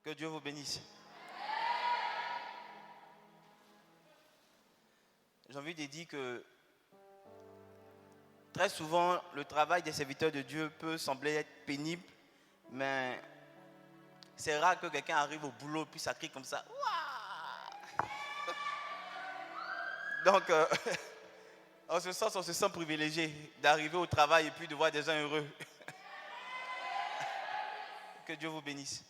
Que Dieu vous bénisse. J'ai envie de dire que très souvent, le travail des serviteurs de Dieu peut sembler être pénible, mais c'est rare que quelqu'un arrive au boulot puis ça crie comme ça. Ouah! Donc, on se sent privilégié d'arriver au travail et puis de voir des gens heureux. Que Dieu vous bénisse.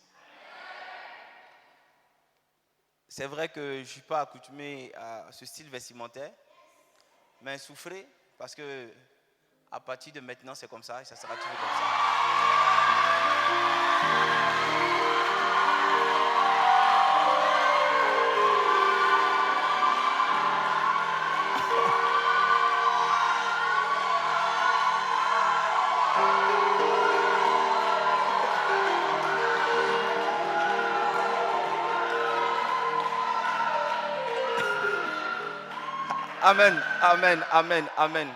C'est vrai que je ne suis pas accoutumé à ce style vestimentaire, mais souffrez parce que à partir de maintenant, c'est comme ça et ça sera toujours comme ça. Amen, amen, amen, amen.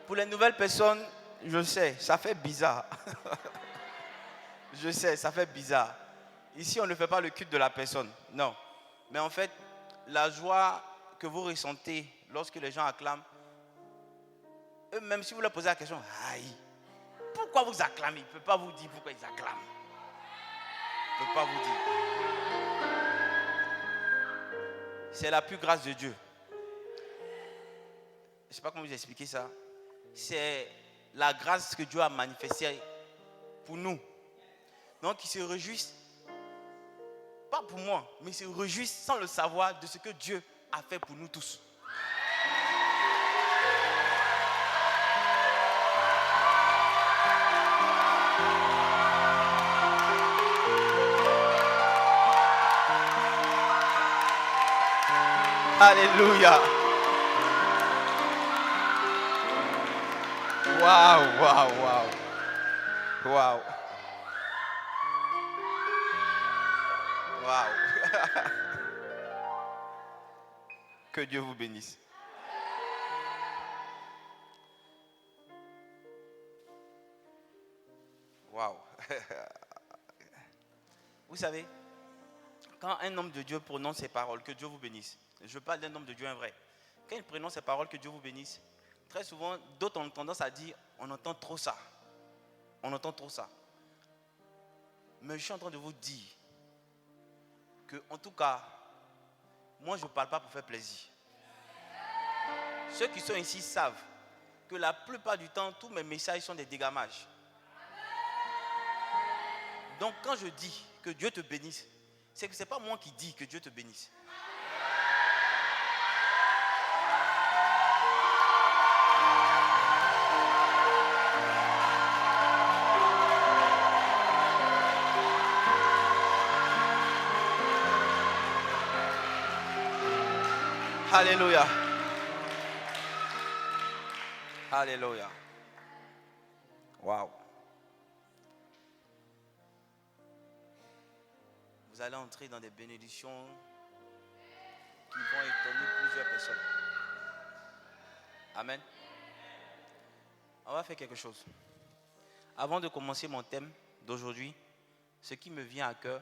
Pour les nouvelles personnes, je sais, ça fait bizarre. Je sais, ça fait bizarre. Ici, on ne fait pas le culte de la personne, non. Mais en fait, la joie que vous ressentez lorsque les gens acclament, eux-mêmes, si vous leur posez la question, aïe, pourquoi vous acclamez? Ils ne peuvent pas vous dire pourquoi ils acclament. Ils ne peuvent pas vous dire. C'est la pure grâce de Dieu. Je ne sais pas comment vous expliquer ça. C'est la grâce que Dieu a manifestée pour nous. Donc, ils se réjouissent, pas pour moi, mais ils se réjouissent sans le savoir de ce que Dieu a fait pour nous tous. Alléluia. Waouh, waouh, waouh. Waouh. Waouh. Que Dieu vous bénisse. Waouh. Vous savez, quand un homme de Dieu prononce ses paroles, que Dieu vous bénisse. Je parle d'un homme de Dieu un vrai. Quand il prononce ses paroles, que Dieu vous bénisse. Très souvent, d'autres ont tendance à dire, on entend trop ça. On entend trop ça. Mais je suis en train de vous dire que, en tout cas, moi je ne parle pas pour faire plaisir. Ceux qui sont ici savent que la plupart du temps, tous mes messages sont des dégammages. Donc quand je dis que Dieu te bénisse, c'est que ce n'est pas moi qui dis que Dieu te bénisse. Alléluia. Alléluia. Waouh. Vous allez entrer dans des bénédictions qui vont étonner plusieurs personnes. Amen. On va faire quelque chose. Avant de commencer mon thème d'aujourd'hui, ce qui me vient à cœur,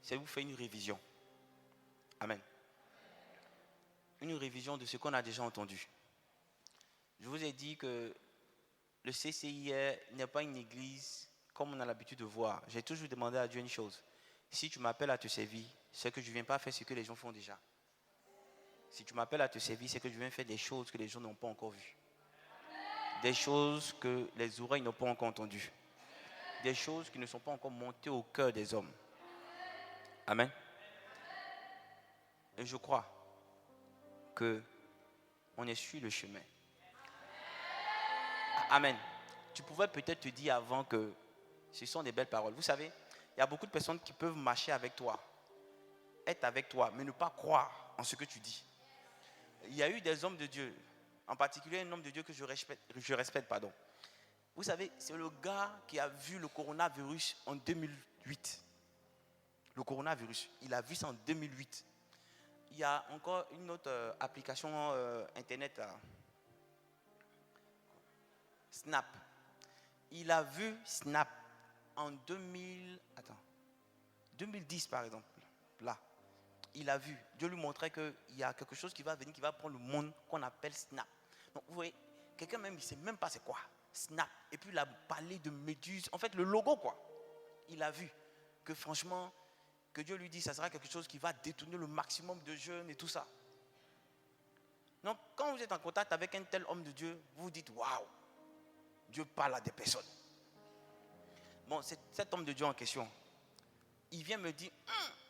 c'est de vous faire une révision. Amen. Une révision de ce qu'on a déjà entendu. Je vous ai dit que le CCIR n'est pas une église comme on a l'habitude de voir. J'ai toujours demandé à Dieu une chose. Si tu m'appelles à te servir, c'est que je ne viens pas faire ce que les gens font déjà. Si tu m'appelles à te servir, c'est que je viens faire des choses que les gens n'ont pas encore vues. Des choses que les oreilles n'ont pas encore entendues. Des choses qui ne sont pas encore montées au cœur des hommes. Amen. Et je crois qu'on est sur le chemin. Amen. Tu pouvais peut-être te dire avant que ce sont des belles paroles. Vous savez, il y a beaucoup de personnes qui peuvent marcher avec toi, être avec toi, mais ne pas croire en ce que tu dis. Il y a eu des hommes de Dieu, en particulier un homme de Dieu que je respecte. Vous savez, c'est le gars qui a vu le coronavirus en 2008. Le coronavirus, il a vu ça en 2008. Il y a encore une autre application internet, Snap. Il a vu Snap en 2000. Attends, 2010 par exemple, là, il a vu, Dieu lui montrait qu'il y a quelque chose qui va venir, qui va prendre le monde qu'on appelle Snap. Donc vous voyez, quelqu'un même, il ne sait même pas c'est quoi, Snap. Et puis il a parlé de Méduse, en fait le logo quoi. Il a vu que franchement, que Dieu lui dit, ça sera quelque chose qui va détourner le maximum de jeunes et tout ça. Donc quand vous êtes en contact avec un tel homme de Dieu, vous vous dites, waouh, Dieu parle à des personnes. Bon, cet homme de Dieu en question, il vient me dire,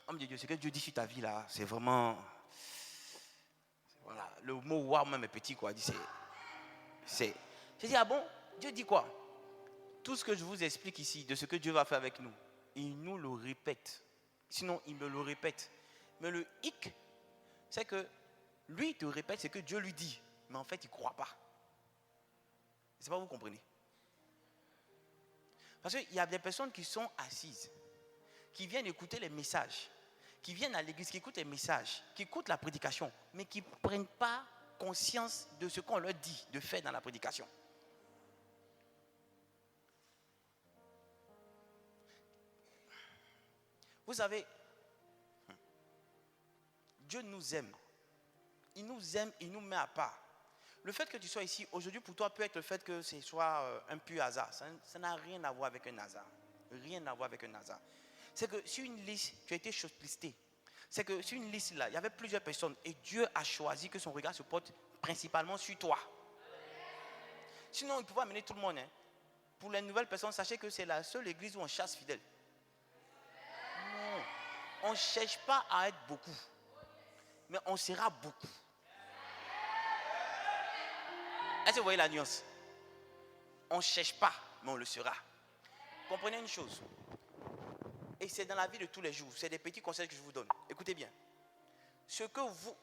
homme de Dieu, ce que Dieu dit sur ta vie là, c'est vraiment, voilà, le mot waouh même est petit quoi. Il dit j'ai dit, ah bon, Dieu dit quoi? Tout ce que je vous explique ici, de ce que Dieu va faire avec nous, il nous le répète. Sinon, il me le répète. Mais le hic, c'est que lui, il te répète ce que Dieu lui dit. Mais en fait, il ne croit pas. C'est pas, vous comprenez? Parce qu'il y a des personnes qui sont assises, qui viennent écouter les messages, qui viennent à l'église, qui écoutent les messages, qui écoutent la prédication, mais qui ne prennent pas conscience de ce qu'on leur dit de faire dans la prédication. Vous savez, Dieu nous aime. Il nous aime, il nous met à part. Le fait que tu sois ici aujourd'hui pour toi peut être le fait que ce soit un pur hasard. Ça n'a rien à voir avec un hasard. Rien à voir avec un hasard. C'est que sur une liste, tu as été shortlisté. C'est que sur une liste là, il y avait plusieurs personnes et Dieu a choisi que son regard se porte principalement sur toi. Sinon, il pouvait amener tout le monde. Hein. Pour les nouvelles personnes, sachez que c'est la seule église où on chasse fidèles. Non, on ne cherche pas à être beaucoup, mais on sera beaucoup. Est-ce que vous voyez la nuance? On ne cherche pas, mais on le sera. Comprenez une chose. Et c'est dans la vie de tous les jours. C'est des petits conseils que je vous donne. Écoutez bien. Ce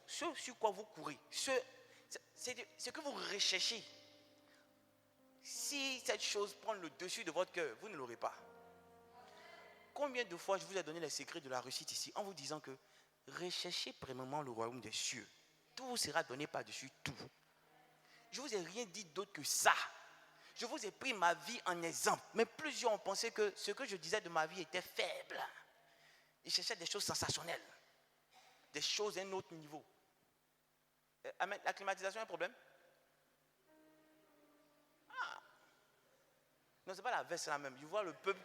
sur quoi vous courez, ce que vous recherchez, si cette chose prend le dessus de votre cœur, vous ne l'aurez pas. Combien de fois je vous ai donné les secrets de la réussite ici en vous disant que recherchez premièrement le royaume des cieux. Tout vous sera donné par-dessus tout. Je ne vous ai rien dit d'autre que ça. Je vous ai pris ma vie en exemple. Mais plusieurs ont pensé que ce que je disais de ma vie était faible. Ils cherchaient des choses sensationnelles. Des choses à un autre niveau. La climatisation est un problème? Ah. Non, ce n'est pas la veste là même. Je vois le peuple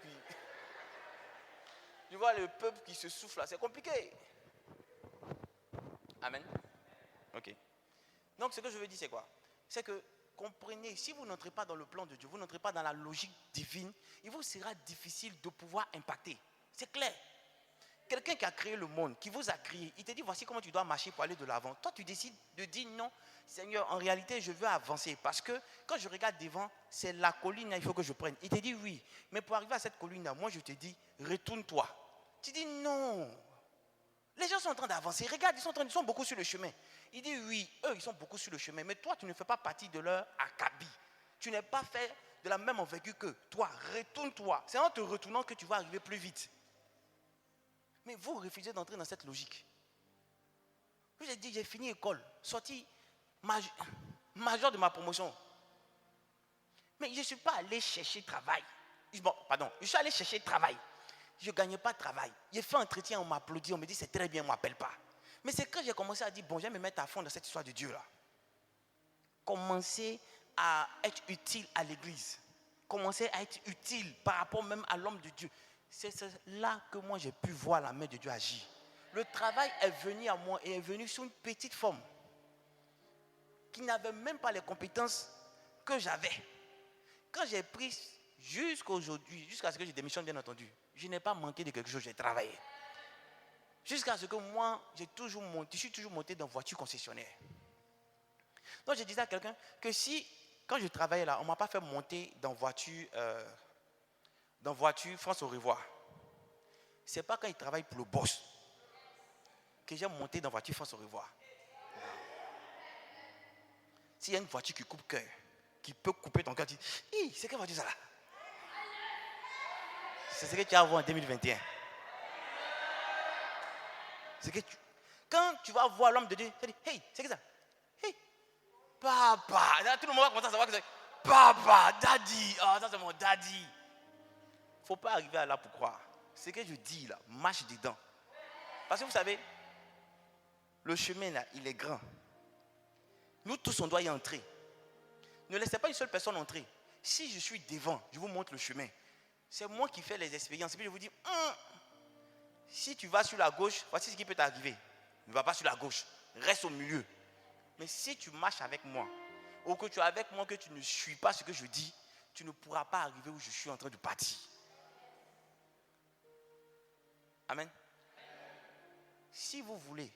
qui se souffle là. C'est compliqué. Amen. Ok. Donc ce que je veux dire c'est quoi? C'est que comprenez, si vous n'entrez pas dans le plan de Dieu, vous n'entrez pas dans la logique divine, il vous sera difficile de pouvoir impacter. C'est clair. Quelqu'un qui a créé le monde, qui vous a créé, il te dit voici comment tu dois marcher pour aller de l'avant. Toi tu décides de dire non, Seigneur, en réalité je veux avancer parce que quand je regarde devant, c'est la colline, il faut que je prenne. Il te dit oui, mais pour arriver à cette colline-là, moi je te dis retourne-toi. Tu dis non. Les gens sont en train d'avancer. Regarde, ils sont beaucoup sur le chemin. Il dit oui, eux, ils sont beaucoup sur le chemin. Mais toi, tu ne fais pas partie de leur acabit. Tu n'es pas fait de la même envergure qu'eux. Toi, retourne-toi. C'est en te retournant que tu vas arriver plus vite. Mais vous refusez d'entrer dans cette logique. Je vous ai dit, j'ai fini l'école, sorti major de ma promotion. Mais je ne suis pas allé chercher travail. Bon, pardon, je suis allé chercher travail. Je ne gagnais pas de travail. J'ai fait un entretien, on m'applaudit, on me dit c'est très bien, on ne m'appelle pas. Mais c'est quand j'ai commencé à dire, bon, je vais me mettre à fond dans cette histoire de Dieu là. Commencer à être utile à l'église. Commencer à être utile par rapport même à l'homme de Dieu. C'est là que moi j'ai pu voir la main de Dieu agir. Le travail est venu à moi et est venu sous une petite forme. Qui n'avait même pas les compétences que j'avais. Quand j'ai pris jusqu'à aujourd'hui, jusqu'à ce que je démissionne bien entendu, je n'ai pas manqué de quelque chose, j'ai travaillé. Jusqu'à ce que moi, je suis toujours monté dans voiture concessionnaire. Donc je disais à quelqu'un que si, quand je travaillais là, on ne m'a pas fait monter dans voiture France au revoir. Ce n'est pas quand il travaille pour le boss que j'ai monté dans voiture France au revoir. S'il y a une voiture qui coupe cœur, qui peut couper ton cœur, tu dis, c'est quelle voiture ça là? C'est ce que tu as à voir en 2021. Quand tu vas voir l'homme de Dieu, tu dis, hey, c'est que ça? Hey, papa. Tout le monde va commencer à savoir que c'est papa, daddy. Oh, ça c'est mon daddy. Il ne faut pas arriver à là pour croire. ce que je dis là, marche dedans. Parce que vous savez, le chemin là, il est grand. Nous tous, on doit y entrer. Ne laissez pas une seule personne entrer. Si je suis devant, je vous montre le chemin. C'est moi qui fais les expériences. Et puis je vous dis, si tu vas sur la gauche, voici ce qui peut t'arriver. Ne va pas sur la gauche, reste au milieu. Mais si tu marches avec moi, ou que tu es avec moi, que tu ne suis pas ce que je dis, tu ne pourras pas arriver où je suis en train de partir. Amen. Si vous voulez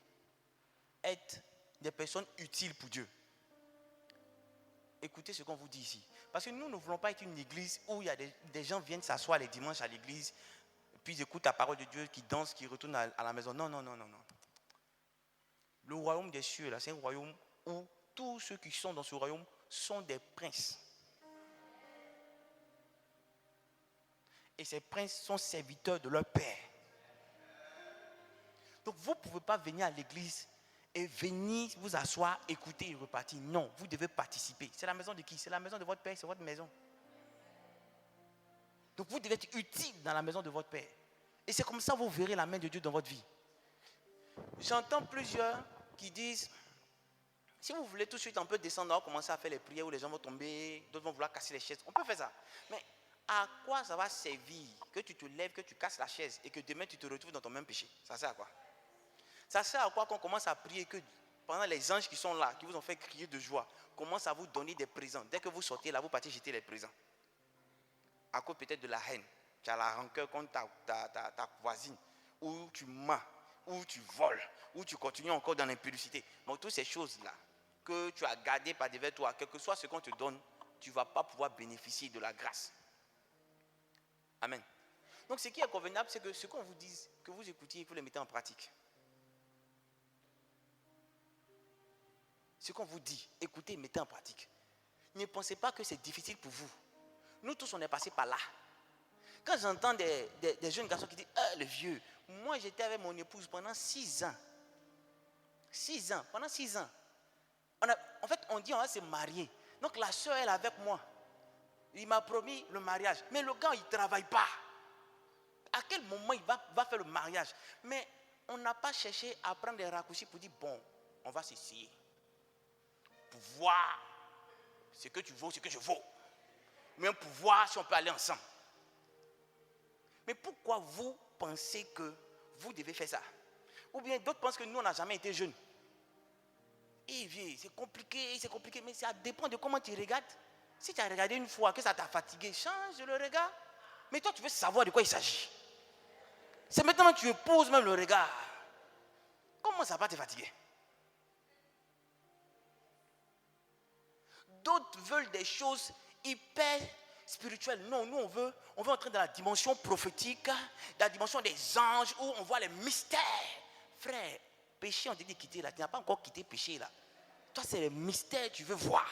être des personnes utiles pour Dieu, écoutez ce qu'on vous dit ici. Parce que nous ne voulons pas être une église où il y a des gens viennent s'asseoir les dimanches à l'église, puis ils écoutent la parole de Dieu, qui dansent, qui retournent à la maison. Non, non, non, non, non. Le royaume des cieux, là, c'est un royaume où tous ceux qui sont dans ce royaume sont des princes. Et ces princes sont serviteurs de leur Père. Donc vous ne pouvez pas venir à l'église et venir vous asseoir, écouter et repartir. Non, vous devez participer. C'est la maison de qui? C'est la maison de votre Père, c'est votre maison. Donc vous devez être utile dans la maison de votre Père. Et c'est comme ça que vous verrez la main de Dieu dans votre vie. J'entends plusieurs qui disent, si vous voulez tout de suite un peu descendre, on va commencer à faire les prières où les gens vont tomber, d'autres vont vouloir casser les chaises. On peut faire ça. Mais à quoi ça va servir que tu te lèves, que tu casses la chaise et que demain tu te retrouves dans ton même péché? Ça sert à quoi? Ça sert à quoi qu'on commence à prier que pendant les anges qui sont là, qui vous ont fait crier de joie, commencent à vous donner des présents. Dès que vous sortez là, vous partez jeter les présents. À cause peut-être de la haine. Tu as la rancœur contre ta voisine, ou tu mens, ou tu voles, ou tu continues encore dans l'impudicité. Donc toutes ces choses-là que tu as gardées par devers toi, quel que soit ce qu'on te donne, tu ne vas pas pouvoir bénéficier de la grâce. Amen. Donc ce qui est convenable, c'est que ce qu'on vous dise, que vous écoutiez et que vous le mettez en pratique. Ce qu'on vous dit, écoutez et mettez en pratique. Ne pensez pas que c'est difficile pour vous. Nous tous, on est passés par là. Quand j'entends des jeunes garçons qui disent « le vieux, moi j'étais avec mon épouse pendant 6 ans. 6 ans, pendant 6 ans. En fait, on dit on va se marier. Donc la soeur, elle est avec moi. Il m'a promis le mariage. Mais le gars, il ne travaille pas. À quel moment il va faire le mariage? Mais on n'a pas cherché à prendre des raccourcis pour dire « bon, on va s'essayer. » Pour voir ce que tu vaux, ce que je vaux. Même pour voir si on peut aller ensemble. Mais pourquoi vous pensez que vous devez faire ça? Ou bien d'autres pensent que nous, on n'a jamais été jeunes. Et vieux, c'est compliqué, mais ça dépend de comment tu regardes. Si tu as regardé une fois, que ça t'a fatigué, change le regard. Mais toi, tu veux savoir de quoi il s'agit. C'est maintenant que tu épouses même le regard. Comment ça va te fatiguer? D'autres veulent des choses hyper spirituelles. Non, nous on veut entrer dans la dimension prophétique, dans la dimension des anges, où on voit les mystères. Frère, péché, on te dit de quitter là. Tu n'as pas encore quitté péché là. Toi, c'est les mystères que tu veux voir.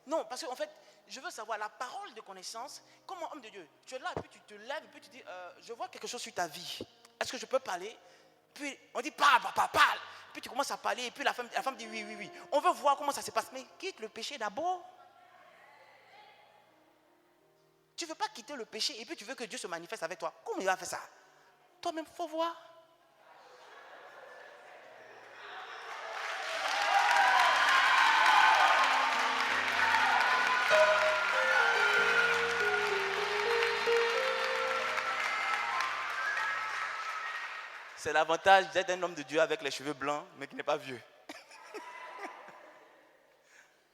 Non, parce qu'en fait, je veux savoir la parole de connaissance. Comme homme de Dieu, tu es là, et puis tu te lèves, et puis tu dis, je vois quelque chose sur ta vie. Est-ce que je peux parler? Puis on dit, parle, papa, parle. Puis tu commences à parler, et puis la femme dit, oui, oui, oui. On veut voir comment ça se passe. Mais quitte le péché d'abord. Tu ne veux pas quitter le péché, et puis tu veux que Dieu se manifeste avec toi. Comment il va faire ça? Toi-même, il faut voir. C'est l'avantage d'être un homme de Dieu avec les cheveux blancs, mais qui n'est pas vieux.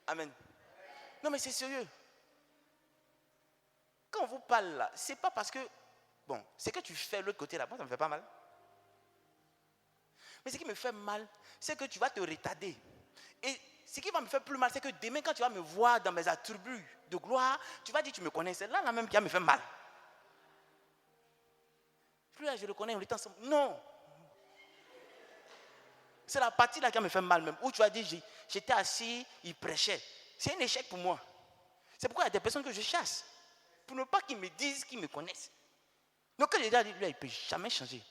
Amen. Non, mais c'est sérieux. Quand on vous parle là, c'est pas parce que, bon, c'est que tu fais l'autre côté là, moi ça me fait pas mal. Mais ce qui me fait mal, c'est que tu vas te retarder. Et ce qui va me faire plus mal, c'est que demain quand tu vas me voir dans mes attributs de gloire, tu vas dire tu me connais, c'est là même qui va me faire mal. Plus là je le connais, on est ensemble. Non. C'est la partie là qui me fait mal même. Où tu as dit, j'étais assis, il prêchait. C'est un échec pour moi. C'est pourquoi il y a des personnes que je chasse. Pour ne pas qu'ils me disent qu'ils me connaissent. Donc quand j'ai dit, lui, il ne peut jamais changer.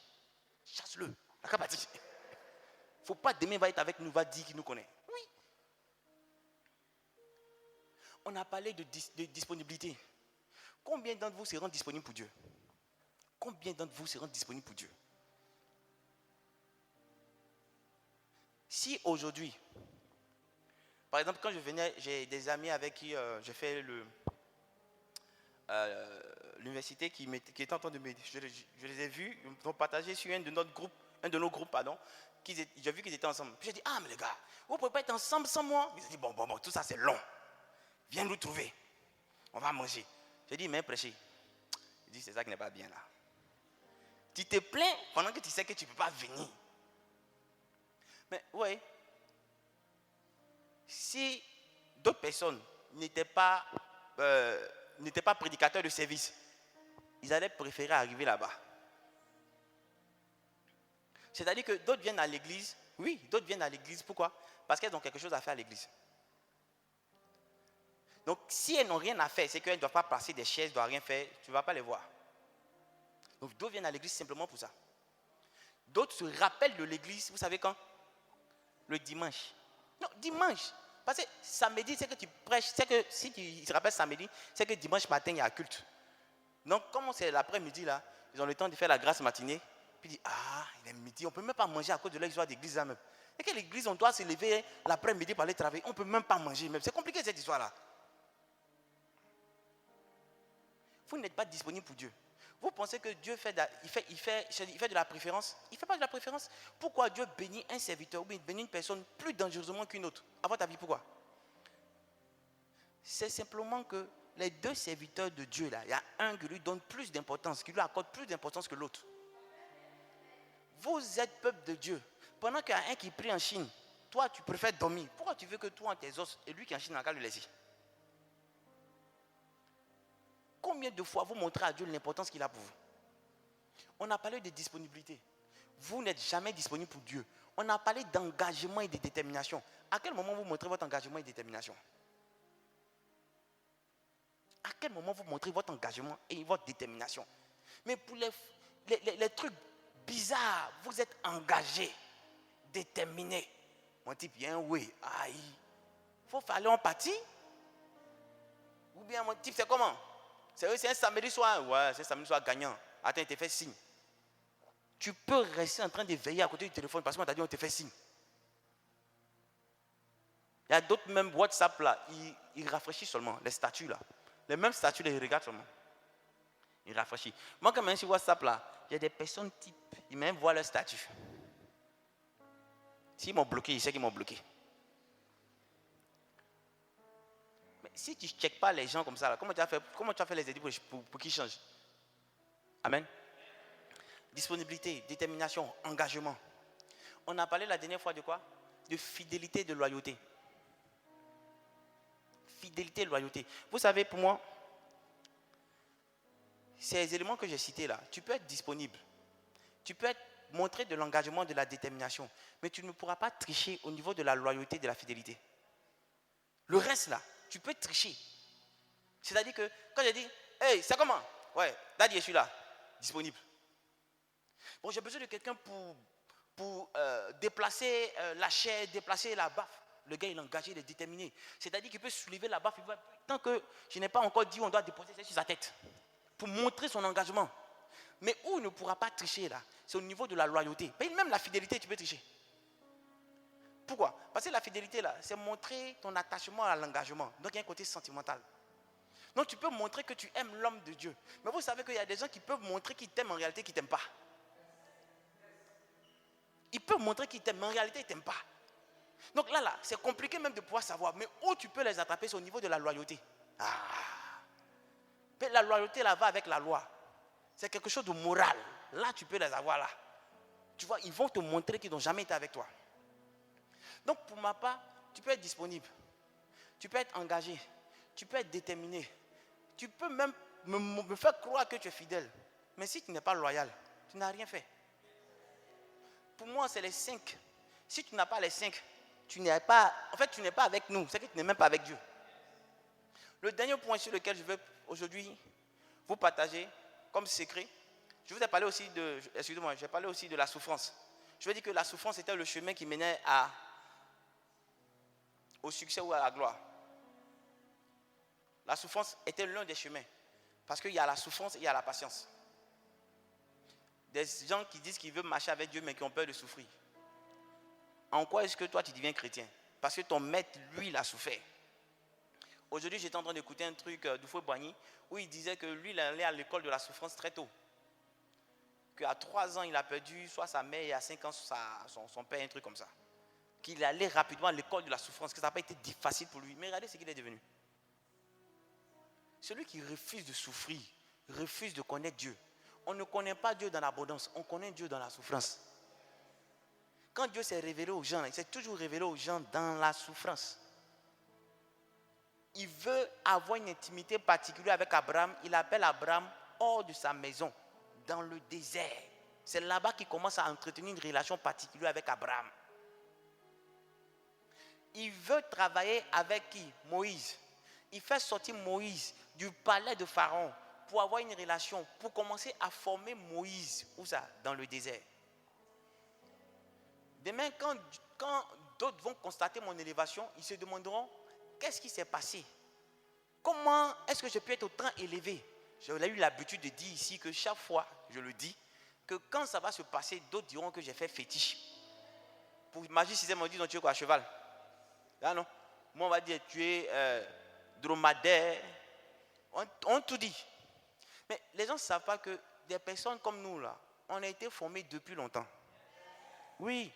Chasse-le. Il ne faut pas demain va être avec nous, va dire qu'il nous connaît. Oui. On a parlé de disponibilité. Combien d'entre vous seront disponibles pour Dieu? Combien d'entre vous seront disponibles pour Dieu? Si aujourd'hui, par exemple, quand je venais, j'ai des amis avec qui j'ai fait l'université qui était en train de m'aider. Je les ai vus, ils ont partagé sur un de nos groupes, j'ai vu qu'ils étaient ensemble. Puis j'ai dit, ah mais les gars, vous ne pouvez pas être ensemble sans moi. Ils ont dit, bon, tout ça c'est long. Viens nous trouver. On va manger. J'ai dit, mais prêcher. Il dit, c'est ça qui n'est pas bien là. Tu te plains pendant que tu sais que tu ne peux pas venir. Mais oui, si d'autres personnes n'étaient pas prédicateurs de service, ils allaient préférer arriver là-bas. C'est-à-dire que d'autres viennent à l'église. Oui, d'autres viennent à l'église. Pourquoi? Parce qu'elles ont quelque chose à faire à l'église. Donc, si elles n'ont rien à faire, c'est qu'elles ne doivent pas passer des chaises, ne doivent rien faire, tu ne vas pas les voir. Donc, d'autres viennent à l'église simplement pour ça. D'autres se rappellent de l'église, vous savez quand? Le dimanche. Non, dimanche. Parce que samedi, c'est que tu prêches, c'est que si tu te rappelles samedi, c'est que dimanche matin, il y a culte. Donc, comme c'est l'après-midi, là, ils ont le temps de faire la grâce matinée. Puis ils disent, ah, il est midi, on ne peut même pas manger à cause de l'histoire d'église là même. Et que l'église, on doit se lever l'après-midi pour aller travailler, on ne peut même pas manger même. C'est compliqué cette histoire-là. Vous n'êtes pas disponible pour Dieu. Vous pensez que Dieu fait de la préférence? Il ne fait pas de la préférence. Pourquoi Dieu bénit un serviteur ou bien bénit une personne plus dangereusement qu'une autre? À votre avis, pourquoi? C'est simplement que les deux serviteurs de Dieu, là, il y a un qui lui donne plus d'importance, qui lui accorde plus d'importance que l'autre. Vous êtes peuple de Dieu. Pendant qu'il y a un qui prie en Chine, toi, tu préfères dormir. Pourquoi tu veux que toi, en tes os, et lui qui est en Chine, n'a qu'à le laisser? Combien de fois vous montrez à Dieu l'importance qu'il a pour vous? On a parlé de disponibilité. Vous n'êtes jamais disponible pour Dieu. On a parlé d'engagement et de détermination. À quel moment vous montrez votre engagement et détermination? À quel moment vous montrez votre engagement et votre détermination? Mais pour les trucs bizarres, vous êtes engagé, déterminé. Mon type, il y a un oui, aïe. Il faut faire en partie. Ou bien mon type, c'est comment? C'est un samedi soir. Ouais, c'est un samedi soir gagnant. Attends, il te fait signe. Tu peux rester en train de veiller à côté du téléphone parce qu'on t'a dit on te fait signe. Il y a d'autres même WhatsApp là, ils rafraîchissent seulement, les statuts là. Les mêmes statuts, ils regardent seulement. Ils rafraîchissent. Moi, quand même sur WhatsApp là, il y a des personnes type, ils même voient leur statut. S'ils m'ont bloqué, ils savent qu'ils m'ont bloqué. Mais si tu ne checkes pas les gens comme ça, là, comment tu as fait les aider pour qu'ils changent? Amen. Disponibilité, détermination, engagement. On a parlé la dernière fois de quoi? De fidélité et de loyauté. Fidélité et loyauté. Vous savez, pour moi, ces éléments que j'ai cités là, tu peux être disponible. Tu peux montrer de l'engagement, de la détermination. Mais tu ne pourras pas tricher au niveau de la loyauté et de la fidélité. Le reste là, tu peux tricher. C'est-à-dire que quand je dis, hey, c'est comment? Ouais, Daddy, je suis là, disponible. Bon, j'ai besoin de quelqu'un pour déplacer la chair, déplacer la baffe. Le gars, il est engagé, il est déterminé. C'est-à-dire qu'il peut soulever la baffe. Tant que je n'ai pas encore dit, on doit déposer ça sur sa tête. Pour montrer son engagement. Mais où il ne pourra pas tricher là, c'est au niveau de la loyauté. Mais même la fidélité, tu peux tricher. Pourquoi? Parce que la fidélité là, c'est montrer ton attachement à l'engagement. Donc il y a un côté sentimental. Donc tu peux montrer que tu aimes l'homme de Dieu. Mais vous savez qu'il y a des gens qui peuvent montrer qu'ils t'aiment en réalité, qu'ils ne t'aiment pas. Ils peuvent montrer qu'ils t'aiment, mais en réalité, ils ne t'aiment pas. Donc là, c'est compliqué même de pouvoir savoir. Mais où tu peux les attraper, c'est au niveau de la loyauté. Mais la loyauté, là, va avec la loi. C'est quelque chose de moral. Là, tu peux les avoir là. Tu vois, ils vont te montrer qu'ils n'ont jamais été avec toi. Donc, pour ma part, tu peux être disponible. Tu peux être engagé. Tu peux être déterminé. Tu peux même me faire croire que tu es fidèle. Mais si tu n'es pas loyal, tu n'as rien fait. Pour moi, c'est les 5. Si tu n'as pas les 5, tu n'es pas avec nous. C'est que tu n'es même pas avec Dieu. Le dernier point sur lequel je veux aujourd'hui vous partager comme secret, je vous ai parlé aussi j'ai parlé aussi de la souffrance. Je veux dire que la souffrance était le chemin qui menait au succès ou à la gloire. La souffrance était l'un des chemins. Parce qu'il y a la souffrance et il y a la patience. Des gens qui disent qu'ils veulent marcher avec Dieu mais qui ont peur de souffrir. En quoi est-ce que toi tu deviens chrétien? Parce que ton maître, lui, il a souffert. Aujourd'hui, j'étais en train d'écouter un truc d'Oufoué Boigny où il disait que lui, il allait à l'école de la souffrance très tôt. Qu'à 3 ans, il a perdu soit sa mère et à 5 ans, son père, un truc comme ça. Qu'il allait rapidement à l'école de la souffrance, que ça n'a pas été facile pour lui. Mais regardez ce qu'il est devenu. Celui qui refuse de souffrir, refuse de connaître Dieu. On ne connaît pas Dieu dans l'abondance, on connaît Dieu dans la souffrance. Quand Dieu s'est révélé aux gens, il s'est toujours révélé aux gens dans la souffrance. Il veut avoir une intimité particulière avec Abraham. Il appelle Abraham hors de sa maison, dans le désert. C'est là-bas qu'il commence à entretenir une relation particulière avec Abraham. Il veut travailler avec qui? Moïse. Il fait sortir Moïse du palais de Pharaon pour avoir une relation, pour commencer à former Moïse. Où ça? Dans le désert. Demain, quand d'autres vont constater mon élévation, ils se demanderont, qu'est-ce qui s'est passé? Comment est-ce que je peux être autant élevé? J'ai eu l'habitude de dire ici que chaque fois, je le dis, que quand ça va se passer, d'autres diront que j'ai fait fétiche. Pour Magie Système, on dit, non, tu es quoi, cheval? Là, non. Moi, on va dire, tu es dromadaire. On tout dit. Mais les gens ne savent pas que des personnes comme nous, là, on a été formés depuis longtemps. Oui.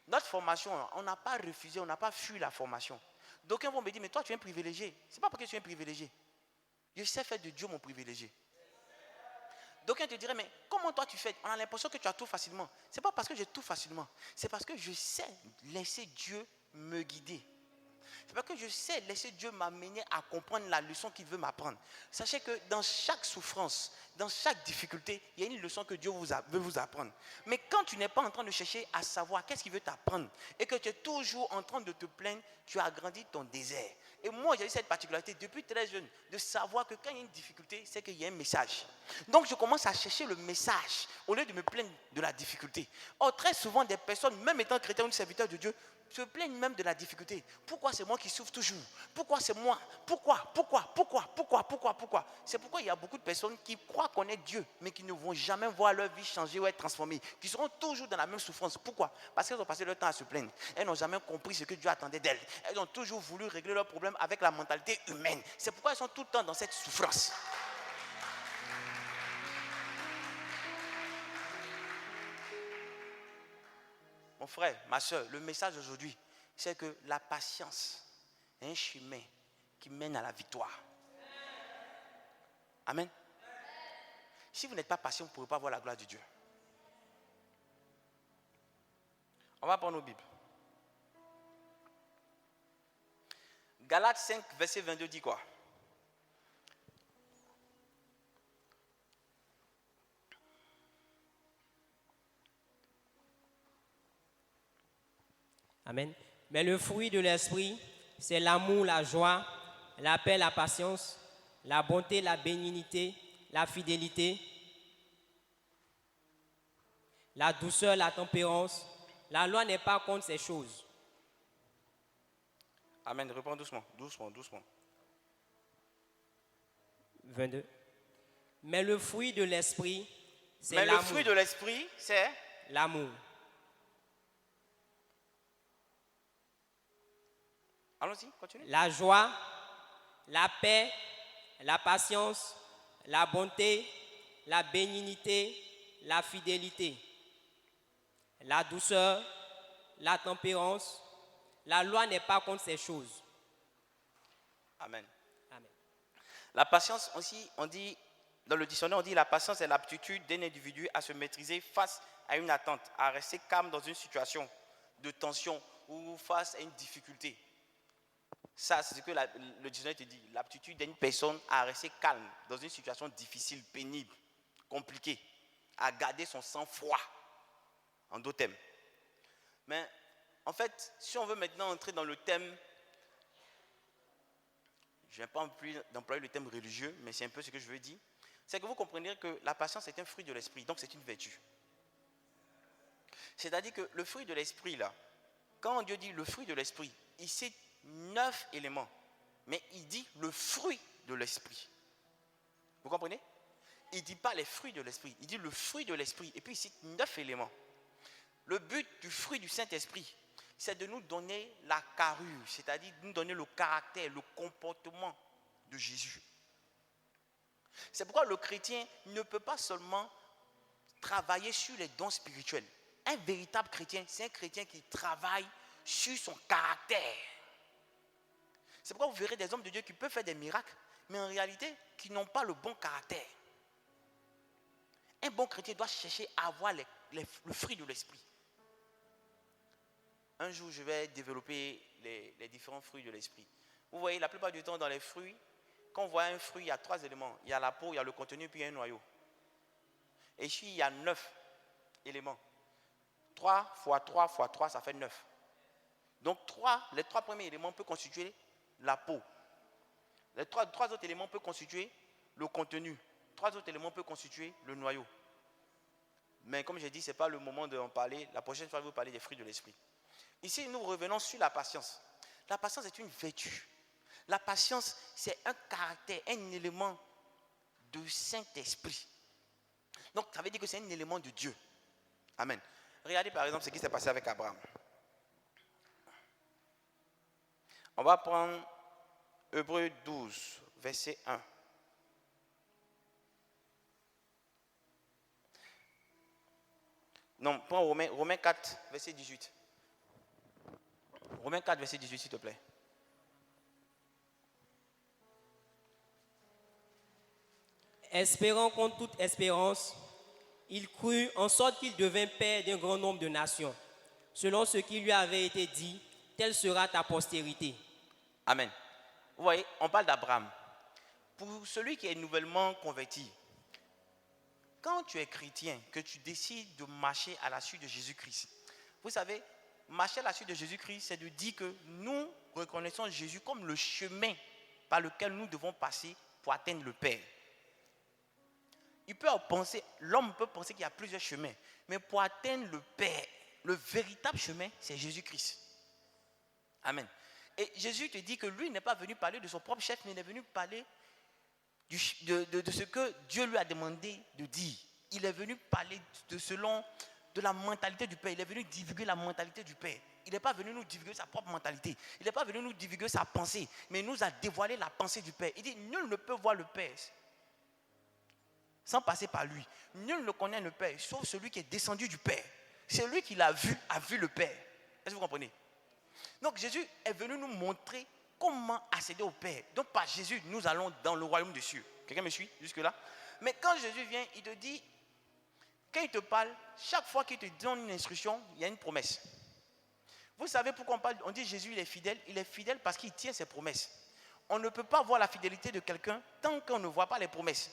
Notre formation, on n'a pas refusé, on n'a pas fui la formation. D'aucuns vont me dire, mais toi, tu es un privilégié. Ce n'est pas parce que tu es un privilégié. Je sais faire de Dieu mon privilégié. D'aucuns te diraient, mais comment toi tu fais? On a l'impression que tu as tout facilement. Ce n'est pas parce que j'ai tout facilement. C'est parce que je sais laisser Dieu me guider. C'est parce que je sais laisser Dieu m'amener à comprendre la leçon qu'il veut m'apprendre. Sachez que dans chaque souffrance, dans chaque difficulté, il y a une leçon que Dieu veut vous apprendre. Mais quand tu n'es pas en train de chercher à savoir qu'est-ce qu'il veut t'apprendre et que tu es toujours en train de te plaindre, tu as agrandi ton désert. Et moi, j'ai eu cette particularité depuis très jeune de savoir que quand il y a une difficulté, c'est qu'il y a un message. Donc, je commence à chercher le message au lieu de me plaindre de la difficulté. Or, très souvent, des personnes, même étant chrétiens ou serviteurs de Dieu, se plaignent même de la difficulté. Pourquoi c'est moi qui souffre toujours? Pourquoi c'est moi? Pourquoi? C'est pourquoi il y a beaucoup de personnes qui croient connaître Dieu, mais qui ne vont jamais voir leur vie changer ou être transformée, qui seront toujours dans la même souffrance. Pourquoi? Parce qu'elles ont passé leur temps à se plaindre. Elles n'ont jamais compris ce que Dieu attendait d'elles. Elles ont toujours voulu régler leurs problèmes avec la mentalité humaine. C'est pourquoi elles sont tout le temps dans cette souffrance. Mon frère, ma soeur, le message aujourd'hui, c'est que la patience est un chemin qui mène à la victoire. Amen. Si vous n'êtes pas patient, vous ne pourrez pas voir la gloire de Dieu. On va prendre nos Bibles. Galates 5, verset 22 dit quoi? Amen. Mais le fruit de l'esprit, c'est l'amour, la joie, la paix, la patience, la bonté, la bénignité, la fidélité, la douceur, la tempérance. La loi n'est pas contre ces choses. Amen. Reprends doucement, doucement. 22. Mais le fruit de l'esprit, c'est l'amour. Mais le fruit de l'esprit, c'est l'amour. Allons-y, continue. La joie, la paix, la patience, la bonté, la bénignité, la fidélité, la douceur, la tempérance. La loi n'est pas contre ces choses. Amen. Amen. La patience aussi, on dit, dans le dictionnaire, on dit la patience est l'aptitude d'un individu à se maîtriser face à une attente, à rester calme dans une situation de tension ou face à une difficulté. Ça, c'est ce que le dictionnaire te dit. L'aptitude d'une personne à rester calme dans une situation difficile, pénible, compliquée, à garder son sang-froid, en d'autres termes. Mais en fait, si on veut maintenant entrer dans le thème, je ne vais pas d'employer le thème religieux, mais c'est un peu ce que je veux dire, c'est que vous comprenez que la patience est un fruit de l'esprit, donc c'est une vertu. C'est-à-dire que le fruit de l'esprit, là, quand Dieu dit le fruit de l'esprit, il cite 9 éléments, mais il dit le fruit de l'esprit. Vous comprenez? Il ne dit pas les fruits de l'esprit, il dit le fruit de l'esprit. Et puis il cite 9 éléments. Le but du fruit du Saint-Esprit, c'est de nous donner la carrure, c'est-à-dire de nous donner le caractère, le comportement de Jésus. C'est pourquoi le chrétien ne peut pas seulement travailler sur les dons spirituels. Un véritable chrétien, c'est un chrétien qui travaille sur son caractère. C'est pourquoi vous verrez des hommes de Dieu qui peuvent faire des miracles, mais en réalité, qui n'ont pas le bon caractère. Un bon chrétien doit chercher à avoir le fruit de l'esprit. Un jour, je vais développer les différents fruits de l'esprit. Vous voyez, la plupart du temps, dans les fruits, quand on voit un fruit, il y a 3 éléments. Il y a la peau, il y a le contenu, puis il y a un noyau. Et ici, il y a 9 éléments. 3 fois 3 fois 3, ça fait 9. Donc, les 3 premiers éléments peuvent constituer la peau. Les 3 autres éléments peuvent constituer le contenu. 3 autres éléments peuvent constituer le noyau. Mais comme j'ai dit, ce n'est pas le moment d'en parler. La prochaine fois, je vais vous parler des fruits de l'esprit. Ici, nous revenons sur la patience. La patience est une vertu. La patience, c'est un caractère, un élément de Saint-Esprit. Donc, ça veut dire que c'est un élément de Dieu. Amen. Regardez par exemple ce qui s'est passé avec Abraham. On va prendre Hébreux 12, verset 1. Non, prends Romains 4, verset 18. Romains 4, verset 18, s'il te plaît. Espérant contre toute espérance, il crut en sorte qu'il devint père d'un grand nombre de nations. Selon ce qui lui avait été dit, telle sera ta postérité. Amen. Vous voyez, on parle d'Abraham. Pour celui qui est nouvellement converti, quand tu es chrétien, que tu décides de marcher à la suite de Jésus-Christ, vous savez, marcher à la suite de Jésus-Christ, c'est de dire que nous reconnaissons Jésus comme le chemin par lequel nous devons passer pour atteindre le Père. L'homme peut penser qu'il y a plusieurs chemins, mais pour atteindre le Père, le véritable chemin, c'est Jésus-Christ. Amen. Et Jésus te dit que lui n'est pas venu parler de son propre chef, mais il est venu parler de ce que Dieu lui a demandé de dire. Il est venu parler de la mentalité du Père. Il est venu divulguer la mentalité du Père. Il n'est pas venu nous divulguer sa propre mentalité. Il n'est pas venu nous divulguer sa pensée, mais il nous a dévoilé la pensée du Père. Il dit, nul ne peut voir le Père sans passer par lui. Nul ne connaît le Père, sauf celui qui est descendu du Père. Celui qui l'a vu, a vu le Père. Est-ce que vous comprenez? Donc Jésus est venu nous montrer comment accéder au Père. Donc par Jésus, nous allons dans le royaume des cieux. Quelqu'un me suit jusque-là? Mais quand Jésus vient, il te dit, quand il te parle, chaque fois qu'il te donne une instruction, il y a une promesse. Vous savez pourquoi on dit Jésus il est fidèle? Il est fidèle parce qu'il tient ses promesses. On ne peut pas voir la fidélité de quelqu'un tant qu'on ne voit pas les promesses.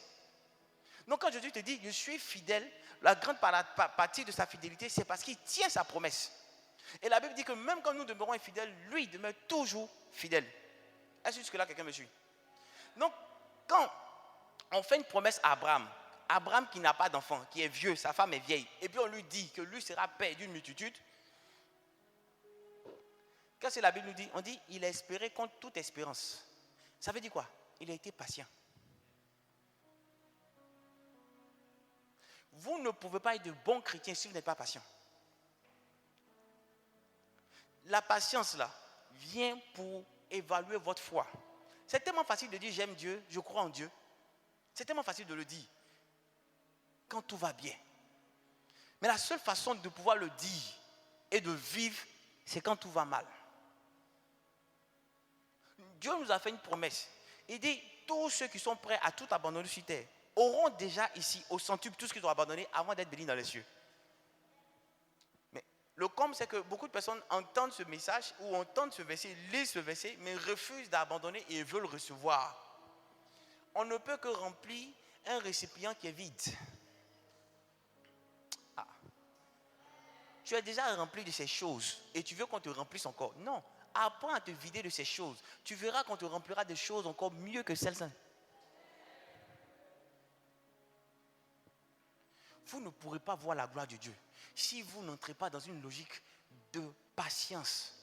Donc quand Jésus te dit, je suis fidèle, la grande partie de sa fidélité, c'est parce qu'il tient sa promesse. Et la Bible dit que même quand nous demeurons infidèles, lui il demeure toujours fidèle. Est-ce que jusque-là quelqu'un me suit? Donc, quand on fait une promesse à Abraham qui n'a pas d'enfant, qui est vieux, sa femme est vieille, et puis on lui dit que lui sera père d'une multitude, qu'est-ce que la Bible nous dit? On dit, il a espéré contre toute espérance. Ça veut dire quoi? Il a été patient. Vous ne pouvez pas être de bons chrétiens si vous n'êtes pas patient. La patience là vient pour évaluer votre foi. C'est tellement facile de dire j'aime Dieu, je crois en Dieu. C'est tellement facile de le dire quand tout va bien. Mais la seule façon de pouvoir le dire et de vivre, c'est quand tout va mal. Dieu nous a fait une promesse. Il dit, tous ceux qui sont prêts à tout abandonner sur terre auront déjà ici, au centuple, tout ce qu'ils ont abandonné avant d'être bénis dans les cieux. Mais le comble, c'est que beaucoup de personnes entendent ce message ou entendent ce verset, lisent ce verset, mais refusent d'abandonner et veulent recevoir. On ne peut que remplir un récipient qui est vide. Ah. Tu es déjà rempli de ces choses et tu veux qu'on te remplisse encore. Non, apprends à te vider de ces choses. Tu verras qu'on te remplira de choses encore mieux que celles-là. Vous ne pourrez pas voir la gloire de Dieu si vous n'entrez pas dans une logique de patience.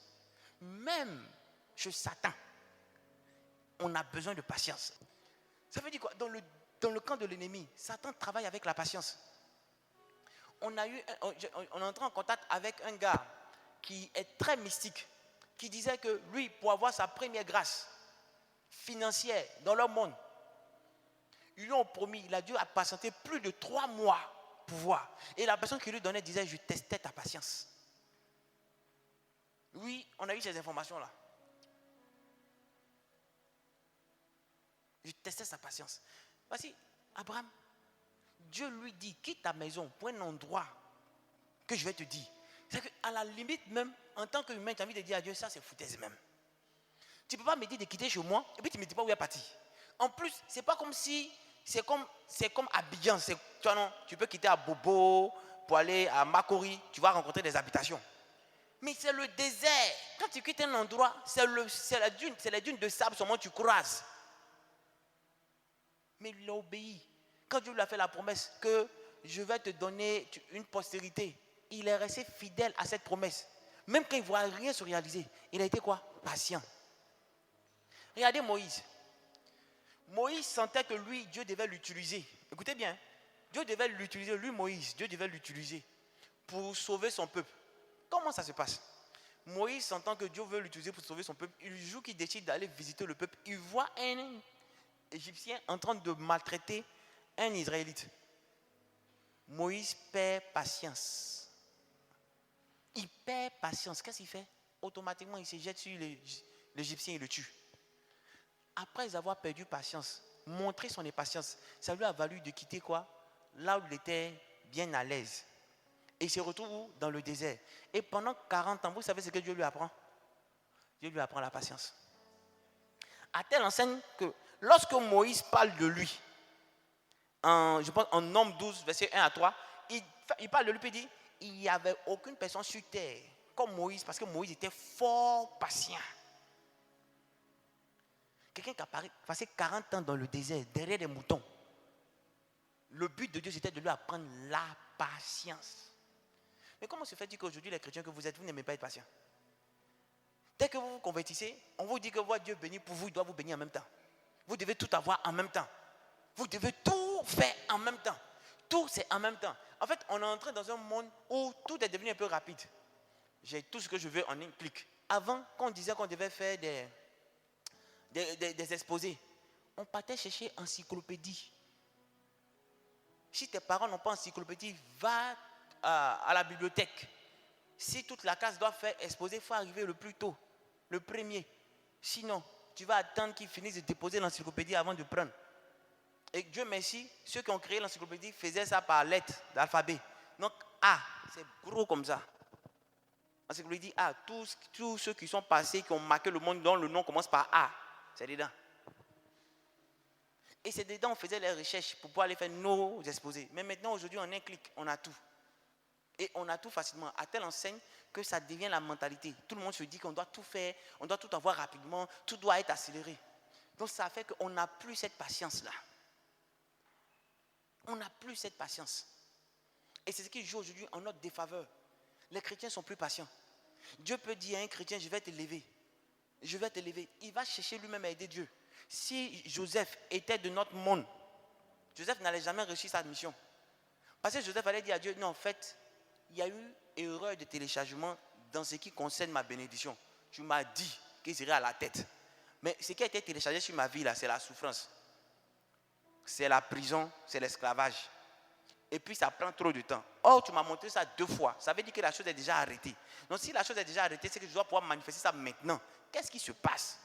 Même chez Satan, on a besoin de patience. Ça veut dire quoi? Dans dans le camp de l'ennemi, Satan travaille avec la patience. On est entré en contact avec un gars qui est très mystique, qui disait que lui, pour avoir sa première grâce financière dans leur monde, ils lui ont promis, il a dû patienter plus de 3 mois pour voir. Et la personne qui lui donnait disait, je testais ta patience. Oui, on a eu ces informations-là. Je testais sa patience. Voici, Abraham, Dieu lui dit, quitte ta maison pour un endroit que je vais te dire. C'est qu'à la limite même, en tant qu'humain, tu as envie de dire à Dieu, ça c'est foutaise même. Tu ne peux pas me dire de quitter chez moi, et puis tu ne me dis pas où il est parti. En plus, c'est pas comme si, c'est comme Abidjan. Tu peux quitter à Bobo pour aller à Makori, tu vas rencontrer des habitations. Mais c'est le désert. Quand tu quittes un endroit, c'est les dunes de sable seulement tu croises. Mais il a obéi. Quand Dieu lui a fait la promesse que je vais te donner une postérité, il est resté fidèle à cette promesse. Même quand il ne voit rien se réaliser, il a été quoi? Patient. Regardez Moïse. Moïse sentait que lui, Dieu devait l'utiliser. Écoutez bien, Dieu devait l'utiliser, lui Moïse, Dieu devait l'utiliser pour sauver son peuple. Comment ça se passe? Moïse sentant que Dieu veut l'utiliser pour sauver son peuple, il joue qu'il décide d'aller visiter le peuple. Il voit un Égyptien en train de maltraiter un Israélite. Moïse perd patience. Il perd patience. Qu'est-ce qu'il fait? Automatiquement, il se jette sur l'Égyptien et le tue. Après avoir perdu patience, montrer son impatience, ça lui a valu de quitter quoi? Là où il était bien à l'aise. Et il se retrouve dans le désert. Et pendant 40 ans, vous savez ce que Dieu lui apprend? Dieu lui apprend la patience. À telle enseigne que lorsque Moïse parle de lui, je pense en Nombre 12, verset 1 à 3, il parle de lui et dit, il n'y avait aucune personne sur terre comme Moïse, parce que Moïse était fort patient. Quelqu'un qui a passé 40 ans dans le désert, derrière des moutons. Le but de Dieu, c'était de lui apprendre la patience. Mais comment se fait-il qu'aujourd'hui, les chrétiens que vous êtes, vous n'aimez pas être patient? Dès que vous vous convertissez, on vous dit que votre Dieu bénit pour vous, il doit vous bénir en même temps. Vous devez tout avoir en même temps. Vous devez tout faire en même temps. Tout, c'est en même temps. En fait, on est entré dans un monde où tout est devenu un peu rapide. J'ai tout ce que je veux en un clic. Avant, quand on disait qu'on devait faire des exposés, on partait chercher encyclopédie. Si tes parents n'ont pas encyclopédie, va à la bibliothèque. Si toute la classe doit faire exposer, il faut arriver le plus tôt, le premier. Sinon, tu vas attendre qu'ils finissent de déposer l'encyclopédie avant de prendre. Et Dieu merci, ceux qui ont créé l'encyclopédie faisaient ça par lettres d'alphabet. Donc A, c'est gros comme ça. L'encyclopédie A, tous ceux qui sont passés, qui ont marqué le monde dont le nom commence par A, c'est dedans. Et c'est dedans on faisait les recherches pour pouvoir aller faire nos exposés. Mais maintenant, aujourd'hui, en un clic, on a tout. Et on a tout facilement, à telle enseigne que ça devient la mentalité. Tout le monde se dit qu'on doit tout faire, on doit tout avoir rapidement, tout doit être accéléré. Donc ça fait qu'on n'a plus cette patience-là. On n'a plus cette patience. Et c'est ce qui joue aujourd'hui en notre défaveur. Les chrétiens sont plus patients. Dieu peut dire à un chrétien, je vais te lever. Je vais te lever. Il va chercher lui-même à aider Dieu. Si Joseph était de notre monde, Joseph n'allait jamais réussir sa mission. Parce que Joseph allait dire à Dieu, non, en fait, il y a eu erreur de téléchargement dans ce qui concerne ma bénédiction. Tu m'as dit qu'il serait à la tête. Mais ce qui a été téléchargé sur ma vie, là, c'est la souffrance. C'est la prison, c'est l'esclavage. Et puis ça prend trop de temps. Or, tu m'as montré ça 2 fois. Ça veut dire que la chose est déjà arrêtée. Donc si la chose est déjà arrêtée, c'est que je dois pouvoir manifester ça maintenant. Qu'est-ce qui se passe?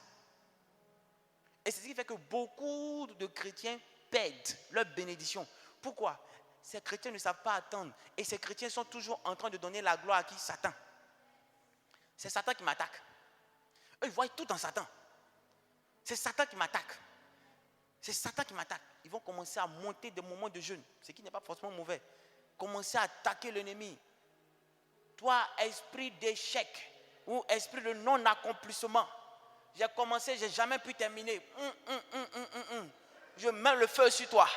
Et c'est ce qui fait que beaucoup de chrétiens perdent leur bénédiction. Pourquoi? Ces chrétiens ne savent pas attendre. Et ces chrétiens sont toujours en train de donner la gloire à qui? Satan. C'est Satan qui m'attaque. Eux, ils voient tout en Satan. C'est Satan qui m'attaque. C'est Satan qui m'attaque. Ils vont commencer à monter des moments de jeûne, ce qui n'est pas forcément mauvais. Commencer à attaquer l'ennemi. Toi, esprit d'échec ou esprit de non-accomplissement. J'ai commencé, je n'ai jamais pu terminer. Je mets le feu sur toi.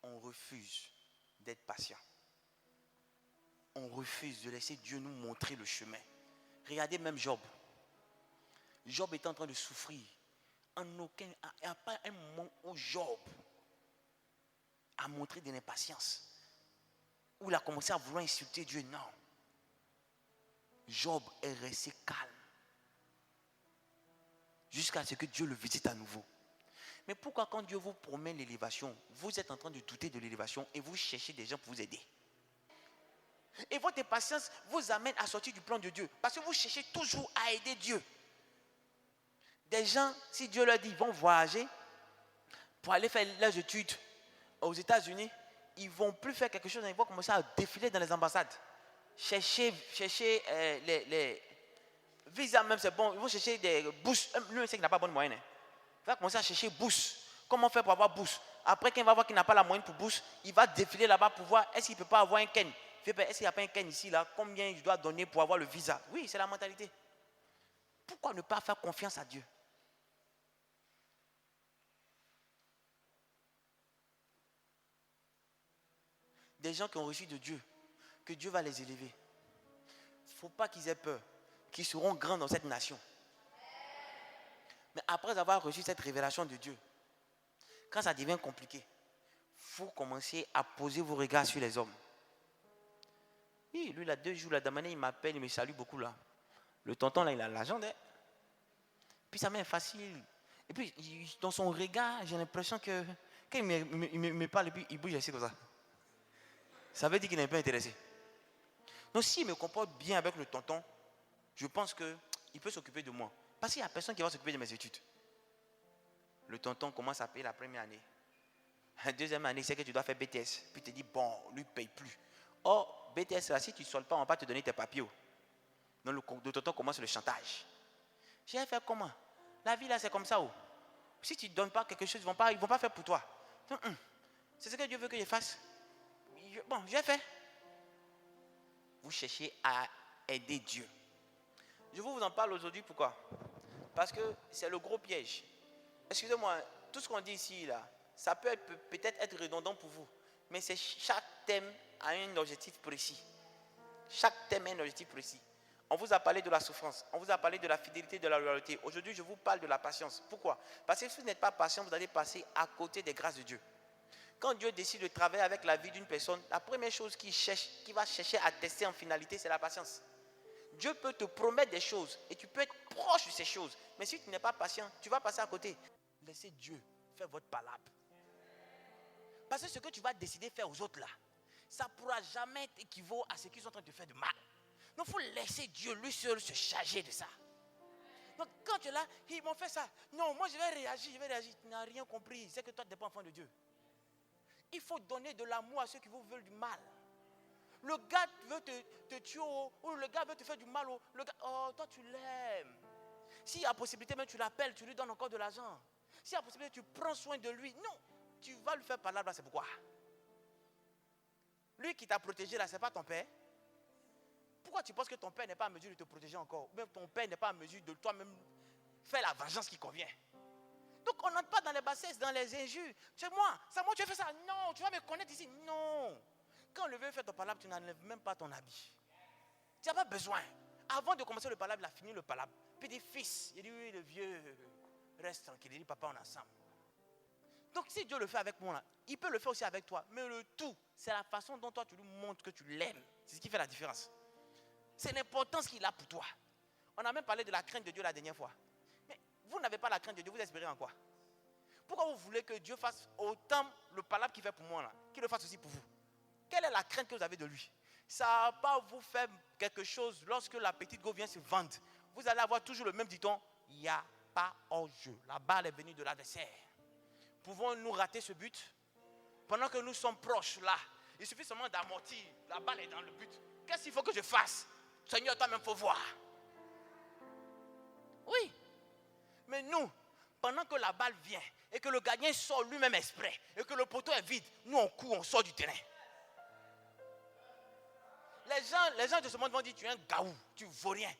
On refuse d'être patient. On refuse de laisser Dieu nous montrer le chemin. Regardez même Job. Job était en train de souffrir. Il n'y a pas un moment où Job a montré de l'impatience. Où il a commencé à vouloir insulter Dieu. Non. Job est resté calme. Jusqu'à ce que Dieu le visite à nouveau. Mais pourquoi quand Dieu vous promet l'élévation, vous êtes en train de douter de l'élévation et vous cherchez des gens pour vous aider? Et votre impatience vous amène à sortir du plan de Dieu. Parce que vous cherchez toujours à aider Dieu. Des gens, si Dieu leur dit, ils vont voyager pour aller faire leurs études aux États-Unis, ils ne vont plus faire quelque chose, ils vont commencer à défiler dans les ambassades. Chercher les visas même, c'est bon. Ils vont chercher des bourses. Lui, il sait qu'il n'a pas bonne moyenne. Il va commencer à chercher bourse. Comment faire pour avoir bourse? Après, quand il va voir qu'il n'a pas la moyenne pour bourse, il va défiler là-bas pour voir est-ce qu'il ne peut pas avoir un ken. Est-ce qu'il n'y a pas un ken ici, là? Combien je dois donner pour avoir le visa? Oui, c'est la mentalité. Pourquoi ne pas faire confiance à Dieu? Des gens qui ont reçu de Dieu, que Dieu va les élever. Il ne faut pas qu'ils aient peur, qu'ils seront grands dans cette nation. Mais après avoir reçu cette révélation de Dieu, quand ça devient compliqué, il faut commencer à poser vos regards sur les hommes. Oui, lui, il a 2 jours, la dame, il m'appelle, il me salue beaucoup là. Le tonton là, il a l'argent. Puis sa main est facile. Et puis, dans son regard, j'ai l'impression que quand il me parle, et puis il bouge ainsi comme ça. Ça veut dire qu'il n'est pas intéressé. Donc, s'il me comporte bien avec le tonton, je pense qu'il peut s'occuper de moi. Parce qu'il n'y a personne qui va s'occuper de mes études. Le tonton commence à payer la première année. La deuxième année, c'est que tu dois faire BTS. Puis tu te dis, bon, lui ne paye plus. Or, BTS, là, si tu ne soldes pas, on ne va pas te donner tes papiers. Donc, le tonton commence le chantage. J'ai fait comment? La vie, là, c'est comme ça. Si tu ne donnes pas quelque chose, ils ne vont pas faire pour toi. C'est ce que Dieu veut que je fasse. Bon, j'ai fait. Vous cherchez à aider Dieu. Je vous en parle aujourd'hui, pourquoi? Parce que c'est le gros piège. Excusez-moi, tout ce qu'on dit ici, là, ça peut peut-être être redondant pour vous. Mais c'est chaque thème a un objectif précis. Chaque thème a un objectif précis. On vous a parlé de la souffrance, on vous a parlé de la fidélité, de la loyauté. Aujourd'hui, je vous parle de la patience. Pourquoi? Parce que si vous n'êtes pas patient, vous allez passer à côté des grâces de Dieu. Quand Dieu décide de travailler avec la vie d'une personne, la première chose qu'il va chercher à tester en finalité, c'est la patience. Dieu peut te promettre des choses et tu peux être proche de ces choses. Mais si tu n'es pas patient, tu vas passer à côté. Laissez Dieu faire votre palabre. Parce que ce que tu vas décider de faire aux autres là, ça ne pourra jamais équivaut à ce qu'ils sont en train de faire de mal. Donc il faut laisser Dieu lui seul se charger de ça. Donc quand tu es là, ils m'ont fait ça. Non, moi je vais réagir. Tu n'as rien compris. C'est que toi tu n'es pas enfant de Dieu. Il faut donner de l'amour à ceux qui vous veulent du mal. Le gars veut te tuer ou le gars veut te faire du mal. Le gars, oh, toi tu l'aimes. S'il y a possibilité, même tu l'appelles, tu lui donnes encore de l'argent. S'il y a possibilité, tu prends soin de lui. Non, tu vas lui faire parler là, c'est pourquoi. Lui qui t'a protégé là, ce n'est pas ton père. Pourquoi tu penses que ton père n'est pas en mesure de te protéger encore? Même ton père n'est pas en mesure de toi-même faire la vengeance qui convient. Donc on n'entre pas dans les bassesses, dans les injures. C'est moi tu as fait ça. Non, tu vas me connaître ici. Non. Quand le vieux fait ton palabre, tu n'enlèves même pas ton habit. Tu n'as pas besoin. Avant de commencer le palabre, il a fini le palabre. Puis il dit, fils, il dit, oui, le vieux, reste tranquille. Il dit, papa, on est ensemble. Donc si Dieu le fait avec moi, là, il peut le faire aussi avec toi. Mais le tout, c'est la façon dont toi tu lui montres que tu l'aimes. C'est ce qui fait la différence. C'est l'importance qu'il a pour toi. On a même parlé de la crainte de Dieu la dernière fois. Mais vous n'avez pas la crainte de Dieu, vous espérez en quoi? Pourquoi vous voulez que Dieu fasse autant le palabre qu'il fait pour moi là, qu'il le fasse aussi pour vous? Quelle est la crainte que vous avez de lui? Ça ne va pas vous faire quelque chose lorsque la petite go vient se vendre. Vous allez avoir toujours le même dicton, il n'y a pas hors-jeu. La balle est venue de l'adversaire. Pouvons-nous rater ce but? Pendant que nous sommes proches là, il suffit seulement d'amortir. La balle est dans le but. Qu'est-ce qu'il faut que je fasse? Seigneur, toi-même, il faut voir. Oui. Mais nous, pendant que la balle vient et que le gardien sort lui-même exprès et que le poteau est vide, nous on court, on sort du terrain. Les gens de ce monde vont dire tu es un gaou, tu ne vaux rien.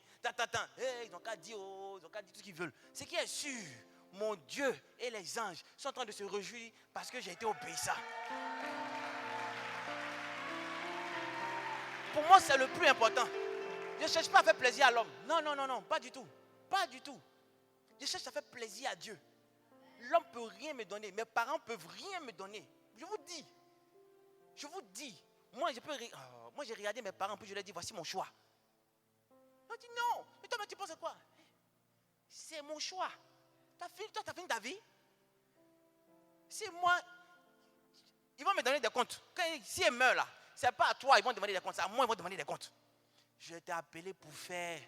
Ils n'ont qu'à dire tout ce qu'ils veulent. Ce qui est sûr, mon Dieu et les anges sont en train de se réjouir parce que j'ai été obéissant. Pour moi, c'est le plus important. Je ne cherche pas à faire plaisir à l'homme. Non, non, non, non, pas du tout. Pas du tout. Je cherche à faire plaisir à Dieu. L'homme ne peut rien me donner. Mes parents ne peuvent rien me donner. Je vous dis. Je vous dis. Moi, j'ai regardé mes parents, puis je leur ai dit, voici mon choix. Ils m'ont dit, non. Mais toi, tu penses à quoi? C'est mon choix. Toi, tu as fini ta vie. Si moi, ils vont me donner des comptes. Si elle meurt là, ce n'est pas à toi, ils vont demander des comptes. C'est à moi, ils vont demander des comptes. Je t'ai appelé pour faire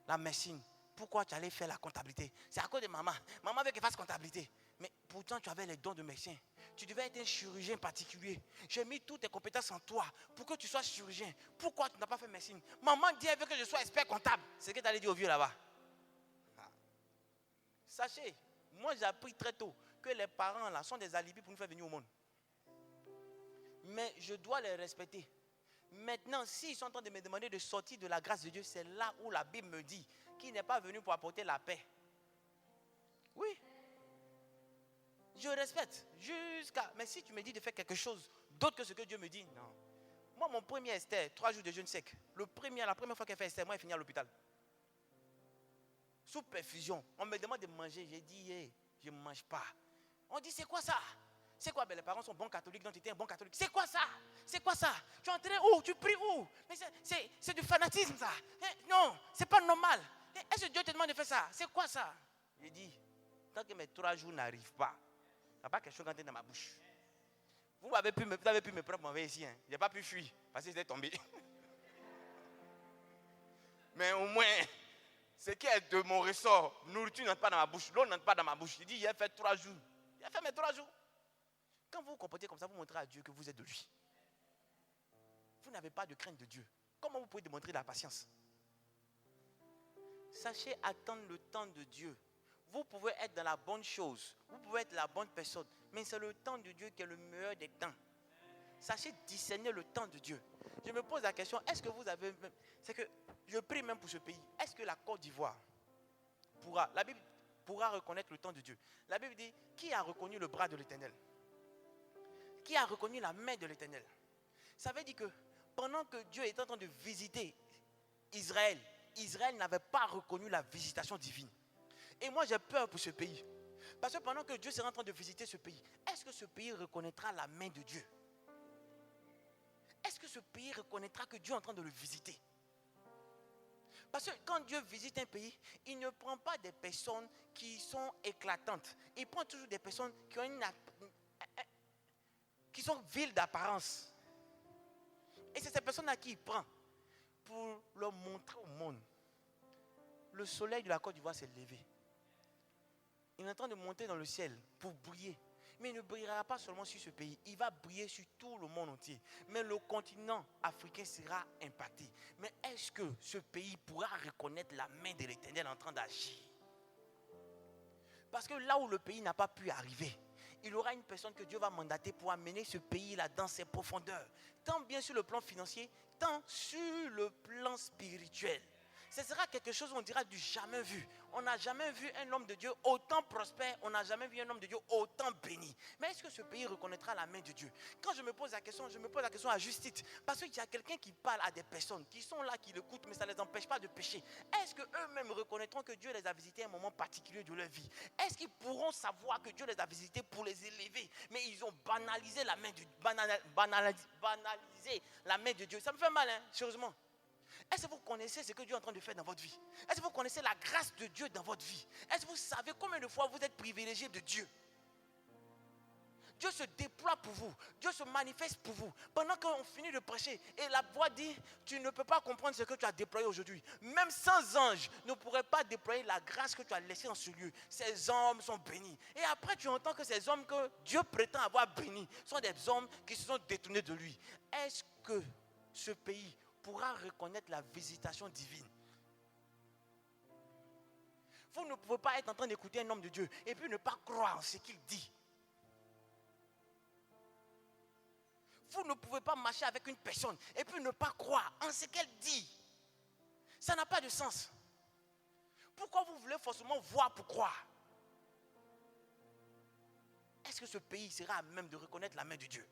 la médecine. Pourquoi tu allais faire la comptabilité? C'est à cause de maman. Maman veut qu'elle fasse comptabilité. Mais pourtant, tu avais les dons de médecin. Tu devais être un chirurgien particulier. J'ai mis toutes tes compétences en toi pour que tu sois chirurgien. Pourquoi tu n'as pas fait médecine? Maman dit elle veut que je sois expert comptable. C'est ce que tu allais dire au vieux là-bas. Sachez, moi j'ai appris très tôt que les parents là sont des alibis pour nous faire venir au monde. Mais je dois les respecter. Maintenant, s'ils sont en train de me demander de sortir de la grâce de Dieu, c'est là où la Bible me dit qu'il n'est pas venu pour apporter la paix. Oui. Je respecte. Mais si tu me dis de faire quelque chose d'autre que ce que Dieu me dit, non. Moi, mon premier Esther, 3 jours de jeûne sec. La première fois qu'elle fait Esther, moi, elle finit à l'hôpital. Sous perfusion. On me demande de manger. J'ai dit, hey, je ne mange pas. On dit, c'est quoi ça? C'est quoi? Ben, les parents sont bons catholiques, donc tu étais un bon catholique. C'est quoi ça? C'est quoi ça? Tu es entré où? Tu pries où? Mais c'est du fanatisme ça. Non, c'est pas normal. Est-ce que Dieu te demande de faire ça? C'est quoi ça? J'ai dit, tant que mes 3 jours n'arrivent pas, il n'y a pas quelque chose qui entre dans ma bouche. Vous avez pu me prendre mauvais ici. Hein. Je n'ai pas pu fuir parce que j'étais tombé. Mais au moins, ce qui est de mon ressort, nourriture n'entre pas dans ma bouche, l'eau n'entre pas dans ma bouche. Il dit, il a fait 3 jours. Il a fait mes 3 jours. Quand vous vous comportez comme ça, vous montrez à Dieu que vous êtes de lui. Vous n'avez pas de crainte de Dieu. Comment vous pouvez démontrer la patience? Sachez attendre le temps de Dieu. Vous pouvez être dans la bonne chose. Vous pouvez être la bonne personne. Mais c'est le temps de Dieu qui est le meilleur des temps. Sachez discerner le temps de Dieu. Je me pose la question, est-ce que vous avez... C'est que je prie même pour ce pays. Est-ce que la Côte d'Ivoire pourra... La Bible pourra reconnaître le temps de Dieu. La Bible dit, qui a reconnu le bras de l'Éternel? Qui a reconnu la main de l'Éternel? Ça veut dire que pendant que Dieu est en train de visiter Israël, Israël n'avait pas reconnu la visitation divine. Et moi j'ai peur pour ce pays. Parce que pendant que Dieu sera en train de visiter ce pays, est-ce que ce pays reconnaîtra la main de Dieu? Est-ce que ce pays reconnaîtra que Dieu est en train de le visiter? Parce que quand Dieu visite un pays, il ne prend pas des personnes qui sont éclatantes. Il prend toujours des personnes qui ont qui sont viles d'apparence. Et c'est ces personnes-là qu'il prend pour leur montrer au monde. Le soleil de la Côte d'Ivoire s'est levé. Il est en train de monter dans le ciel pour briller. Mais il ne brillera pas seulement sur ce pays. Il va briller sur tout le monde entier. Mais le continent africain sera impacté. Mais est-ce que ce pays pourra reconnaître la main de l'Éternel en train d'agir? Parce que là où le pays n'a pas pu arriver, il y aura une personne que Dieu va mandater pour amener ce pays-là dans ses profondeurs. Tant bien sur le plan financier, tant sur le plan spirituel. Ce sera quelque chose, on dira, du jamais vu. On n'a jamais vu un homme de Dieu autant prospère. On n'a jamais vu un homme de Dieu autant béni. Mais est-ce que ce pays reconnaîtra la main de Dieu? Quand je me pose la question à juste titre. Parce qu'il y a quelqu'un qui parle à des personnes qui sont là, qui l'écoutent, mais ça ne les empêche pas de pécher. Est-ce qu'eux-mêmes reconnaîtront que Dieu les a visités à un moment particulier de leur vie? Est-ce qu'ils pourront savoir que Dieu les a visités pour les élever? Mais ils ont banalisé la main de Dieu. Banalisé la main de Dieu. Ça me fait mal, hein, sérieusement. Est-ce que vous connaissez ce que Dieu est en train de faire dans votre vie? Est-ce que vous connaissez la grâce de Dieu dans votre vie? Est-ce que vous savez combien de fois vous êtes privilégié de Dieu? Dieu se déploie pour vous. Dieu se manifeste pour vous. Pendant qu'on finit de prêcher, et la voix dit, tu ne peux pas comprendre ce que tu as déployé aujourd'hui. Même 100 anges ne pourraient pas déployer la grâce que tu as laissée en ce lieu. Ces hommes sont bénis. Et après, tu entends que ces hommes que Dieu prétend avoir bénis sont des hommes qui se sont détournés de lui. Est-ce que ce pays pourra reconnaître la visitation divine? Vous ne pouvez pas être en train d'écouter un homme de Dieu et puis ne pas croire en ce qu'il dit. Vous ne pouvez pas marcher avec une personne et puis ne pas croire en ce qu'elle dit. Ça n'a pas de sens. Pourquoi vous voulez forcément voir pour croire? Est-ce que ce pays sera à même de reconnaître la main de Dieu?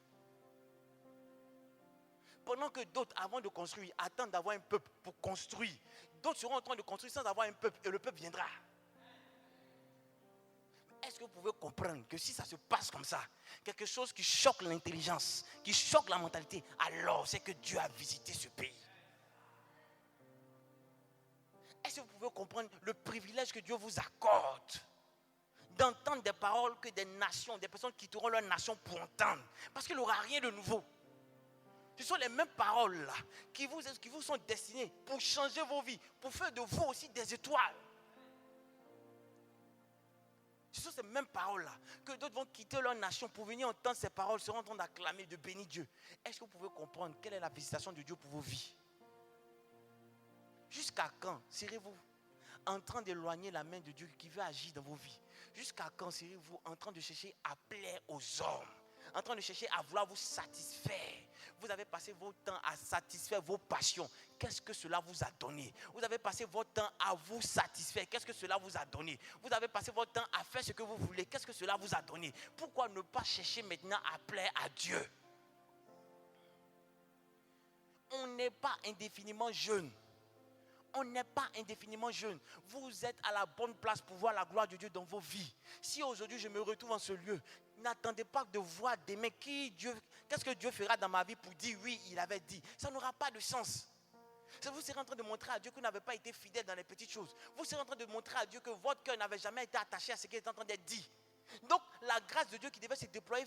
Pendant que d'autres, avant de construire, attendent d'avoir un peuple pour construire. D'autres seront en train de construire sans avoir un peuple et le peuple viendra. Est-ce que vous pouvez comprendre que si ça se passe comme ça, quelque chose qui choque l'intelligence, qui choque la mentalité, alors c'est que Dieu a visité ce pays. Est-ce que vous pouvez comprendre le privilège que Dieu vous accorde d'entendre des paroles que des nations, des personnes quitteront leur nation pour entendre? Parce qu'il n'y aura rien de nouveau. Ce sont les mêmes paroles là qui vous sont destinées pour changer vos vies, pour faire de vous aussi des étoiles. Ce sont ces mêmes paroles-là que d'autres vont quitter leur nation pour venir entendre ces paroles, seront en train d'acclamer, de bénir Dieu. Est-ce que vous pouvez comprendre quelle est la visitation de Dieu pour vos vies? Jusqu'à quand serez-vous en train d'éloigner la main de Dieu qui veut agir dans vos vies? Jusqu'à quand serez-vous en train de chercher à plaire aux hommes, en train de chercher à vouloir vous satisfaire? Vous avez passé votre temps à satisfaire vos passions. Qu'est-ce que cela vous a donné? Vous avez passé votre temps à vous satisfaire. Qu'est-ce que cela vous a donné? Vous avez passé votre temps à faire ce que vous voulez. Qu'est-ce que cela vous a donné? Pourquoi ne pas chercher maintenant à plaire à Dieu? On n'est pas indéfiniment jeune. On n'est pas indéfiniment jeune. Vous êtes à la bonne place pour voir la gloire de Dieu dans vos vies. Si aujourd'hui je me retrouve en ce lieu, n'attendez pas de voir demain qu'est-ce que Dieu fera dans ma vie pour dire oui, il avait dit. Ça n'aura pas de sens. Vous serez en train de montrer à Dieu que vous n'avez pas été fidèle dans les petites choses. Vous serez en train de montrer à Dieu que votre cœur n'avait jamais été attaché à ce qui est en train d'être dit. Donc la grâce de Dieu qui devait se déployer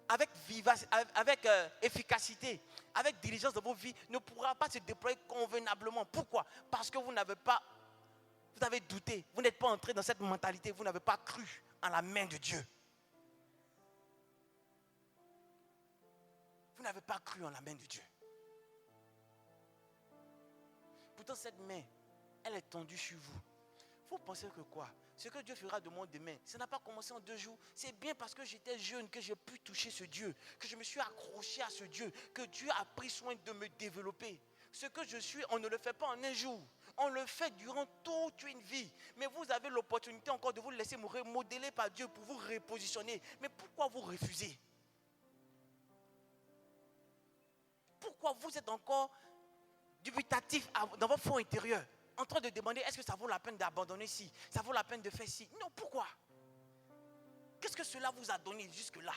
avec efficacité, avec diligence dans vos vies, ne pourra pas se déployer convenablement. Pourquoi? Parce que vous avez douté, vous n'êtes pas entré dans cette mentalité, vous n'avez pas cru en la main de Dieu. Vous n'avez pas cru en la main de Dieu. Pourtant cette main, elle est tendue sur vous. Vous pensez que quoi? Ce que Dieu fera de moi demain, ça n'a pas commencé en 2 jours. C'est bien parce que j'étais jeune que j'ai pu toucher ce Dieu, que je me suis accroché à ce Dieu, que Dieu a pris soin de me développer. Ce que je suis, on ne le fait pas en un jour. On le fait durant toute une vie. Mais vous avez l'opportunité encore de vous laisser remodeler par Dieu pour vous repositionner. Mais pourquoi vous refusez? Pourquoi vous êtes encore dubitatif dans votre fond intérieur, en train de demander est-ce que ça vaut la peine d'abandonner ci, ça vaut la peine de faire ci? Non, pourquoi? Qu'est-ce que cela vous a donné jusque-là?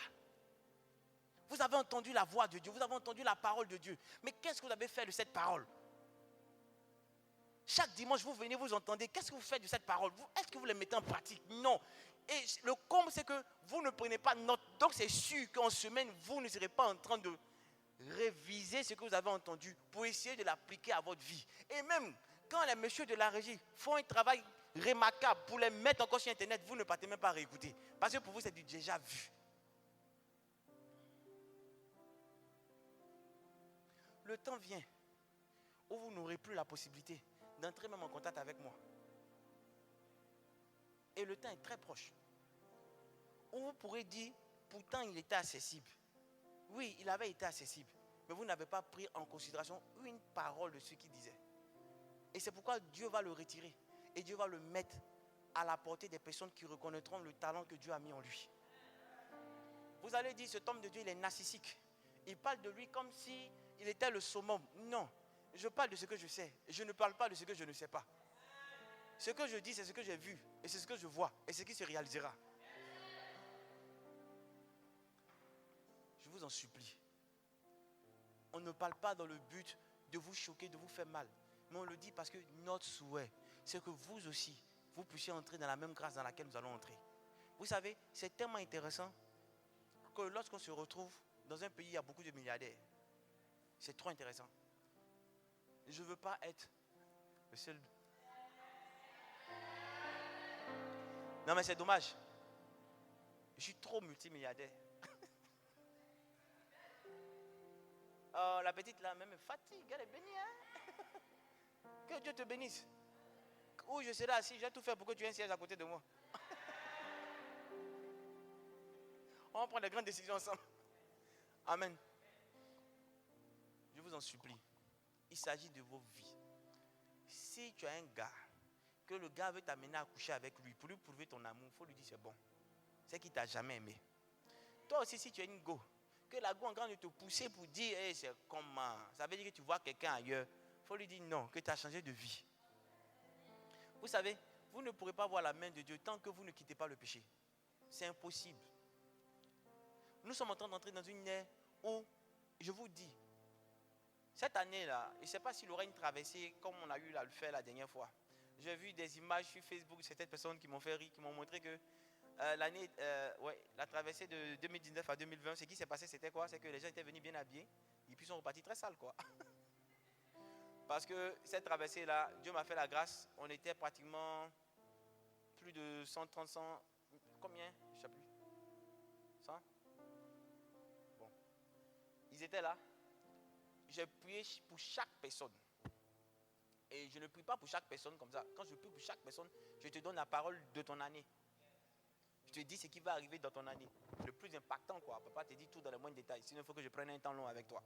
Vous avez entendu la voix de Dieu, vous avez entendu la parole de Dieu, mais qu'est-ce que vous avez fait de cette parole? Chaque dimanche, vous venez, vous entendez, qu'est-ce que vous faites de cette parole? Est-ce que vous les mettez en pratique? Non. Et le comble, c'est que vous ne prenez pas note. Donc c'est sûr qu'en semaine, vous ne serez pas en train de réviser ce que vous avez entendu pour essayer de l'appliquer à votre vie. Et même quand les messieurs de la régie font un travail remarquable pour les mettre encore sur internet, vous ne partez même pas réécouter parce que pour vous c'est du déjà vu. Le temps vient où vous n'aurez plus la possibilité d'entrer même en contact avec moi, et le temps est très proche où vous pourrez dire pourtant il était accessible. Oui, il avait été accessible, mais vous n'avez pas pris en considération une parole de ce qu'il disait. Et c'est pourquoi Dieu va le retirer. Et Dieu va le mettre à la portée des personnes qui reconnaîtront le talent que Dieu a mis en lui. Vous allez dire, cet homme de Dieu, il est narcissique. Il parle de lui comme si il était le summum. Non, je parle de ce que je sais. Je ne parle pas de ce que je ne sais pas. Ce que je dis, c'est ce que j'ai vu. Et c'est ce que je vois. Et ce qui se réalisera. Je vous en supplie. On ne parle pas dans le but de vous choquer, de vous faire mal. Mais on le dit parce que notre souhait, c'est que vous aussi, vous puissiez entrer dans la même grâce dans laquelle nous allons entrer. Vous savez, c'est tellement intéressant que lorsqu'on se retrouve dans un pays où il y a beaucoup de milliardaires, c'est trop intéressant. Je ne veux pas être le seul. Non mais c'est dommage. Je suis trop multimilliardaire. Oh, la petite là, même me fatigue, elle est bénie. Hein? Que Dieu te bénisse. Où je serai assis, je vais tout faire pour que tu aies un siège à côté de moi. On va prendre des grandes décisions ensemble. Amen. Je vous en supplie. Il s'agit de vos vies. Si tu as un gars, que le gars veut t'amener à coucher avec lui, pour lui prouver ton amour, il faut lui dire c'est bon. C'est qu'il ne t'a jamais aimé. Toi aussi, si tu es une go, que la go en train de te pousser pour dire hey, c'est comment. Ça veut dire que tu vois quelqu'un ailleurs. Il faut lui dire non, que tu as changé de vie. Vous savez, vous ne pourrez pas voir la main de Dieu tant que vous ne quittez pas le péché. C'est impossible. Nous sommes en train d'entrer dans une ère où, je vous dis, cette année-là, je ne sais pas s'il aura une traversée comme on a eu à le faire la dernière fois. J'ai vu des images sur Facebook de certaines personnes qui m'ont fait rire, qui m'ont montré que la traversée de 2019 à 2020, ce qui s'est passé, c'était quoi? C'est que les gens étaient venus bien habillés et puis ils sont repartis très sales, quoi. Parce que cette traversée-là, Dieu m'a fait la grâce, on était pratiquement plus de 130, 100, combien? Je ne sais plus. 100? Bon. Ils étaient là. J'ai prié pour chaque personne. Et je ne prie pas pour chaque personne comme ça. Quand je prie pour chaque personne, je te donne la parole de ton année. Je te dis ce qui va arriver dans ton année. Le plus impactant, quoi. Papa te dit tout dans les moindres détails. Sinon, il faut que je prenne un temps long avec toi.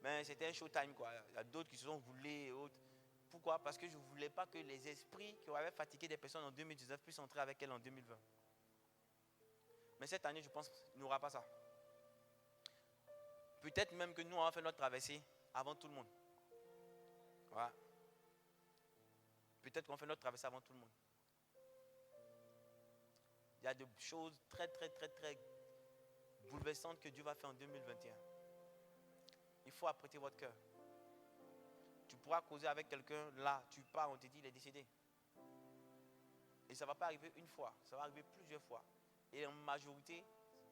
Mais c'était un showtime, quoi. Il y a d'autres qui se sont voulés et autres. Pourquoi? Parce que je ne voulais pas que les esprits qui avaient fatigué des personnes en 2019 puissent entrer avec elles en 2020. Mais cette année, je pense qu'il n'y aura pas ça. Peut-être même que nous, on va faire notre traversée avant tout le monde. Voilà. Peut-être qu'on fait notre traversée avant tout le monde. Il y a des choses très, très, très, très bouleversantes que Dieu va faire en 2021. Il faut apprêter votre cœur. Tu pourras causer avec quelqu'un, là, tu pars, on te dit, il est décédé. Et ça ne va pas arriver une fois, ça va arriver plusieurs fois. Et en majorité,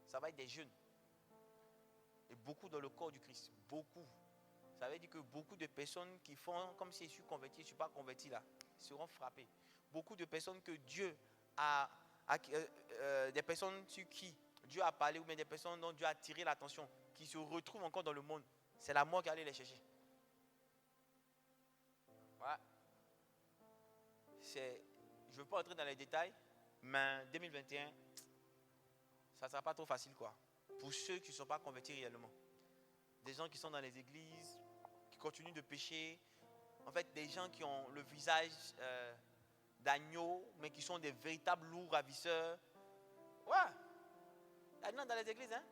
ça va être des jeunes. Et beaucoup dans le corps du Christ, beaucoup. Ça veut dire que beaucoup de personnes qui font comme si je suis converti, je ne suis pas converti là, seront frappées. Beaucoup de personnes que Dieu des personnes sur qui Dieu a parlé, ou bien des personnes dont Dieu a attiré l'attention, qui se retrouvent encore dans le monde, c'est la mort qui allait les chercher. Voilà. Je ne veux pas entrer dans les détails, mais 2021, ça ne sera pas trop facile, quoi. Pour ceux qui ne sont pas convertis réellement. Des gens qui sont dans les églises, qui continuent de pécher. En fait, des gens qui ont le visage d'agneau, mais qui sont des véritables loups ravisseurs. Ouais. Il y a des gens dans les églises, hein.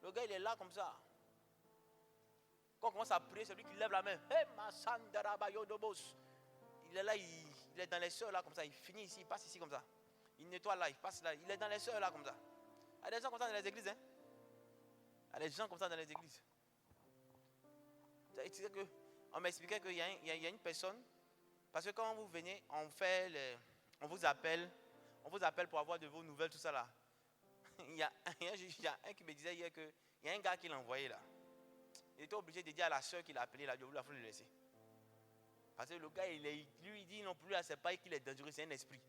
Le gars, il est là comme ça. Quand on commence à prier, c'est lui qui lève la main. Hey, il est là, il est dans les sœurs là comme ça. Il finit ici, il passe ici comme ça. Il nettoie là, il passe là. Il est dans les sœurs là comme ça. Il y a des gens comme ça dans les églises, hein. Il y a des gens comme ça dans les églises. On m'expliquait qu'il y a une personne, parce que quand vous venez, on vous appelle pour avoir de vos nouvelles, tout ça là. Il y a un qui me disait hier qu'il y a un gars qui l'a envoyé là. Il était obligé de dire à la soeur qu'il a appelé là, il a fallu le laisser. Parce que le gars, lui il dit non plus, c'est pas qu'il est dangereux, c'est un esprit.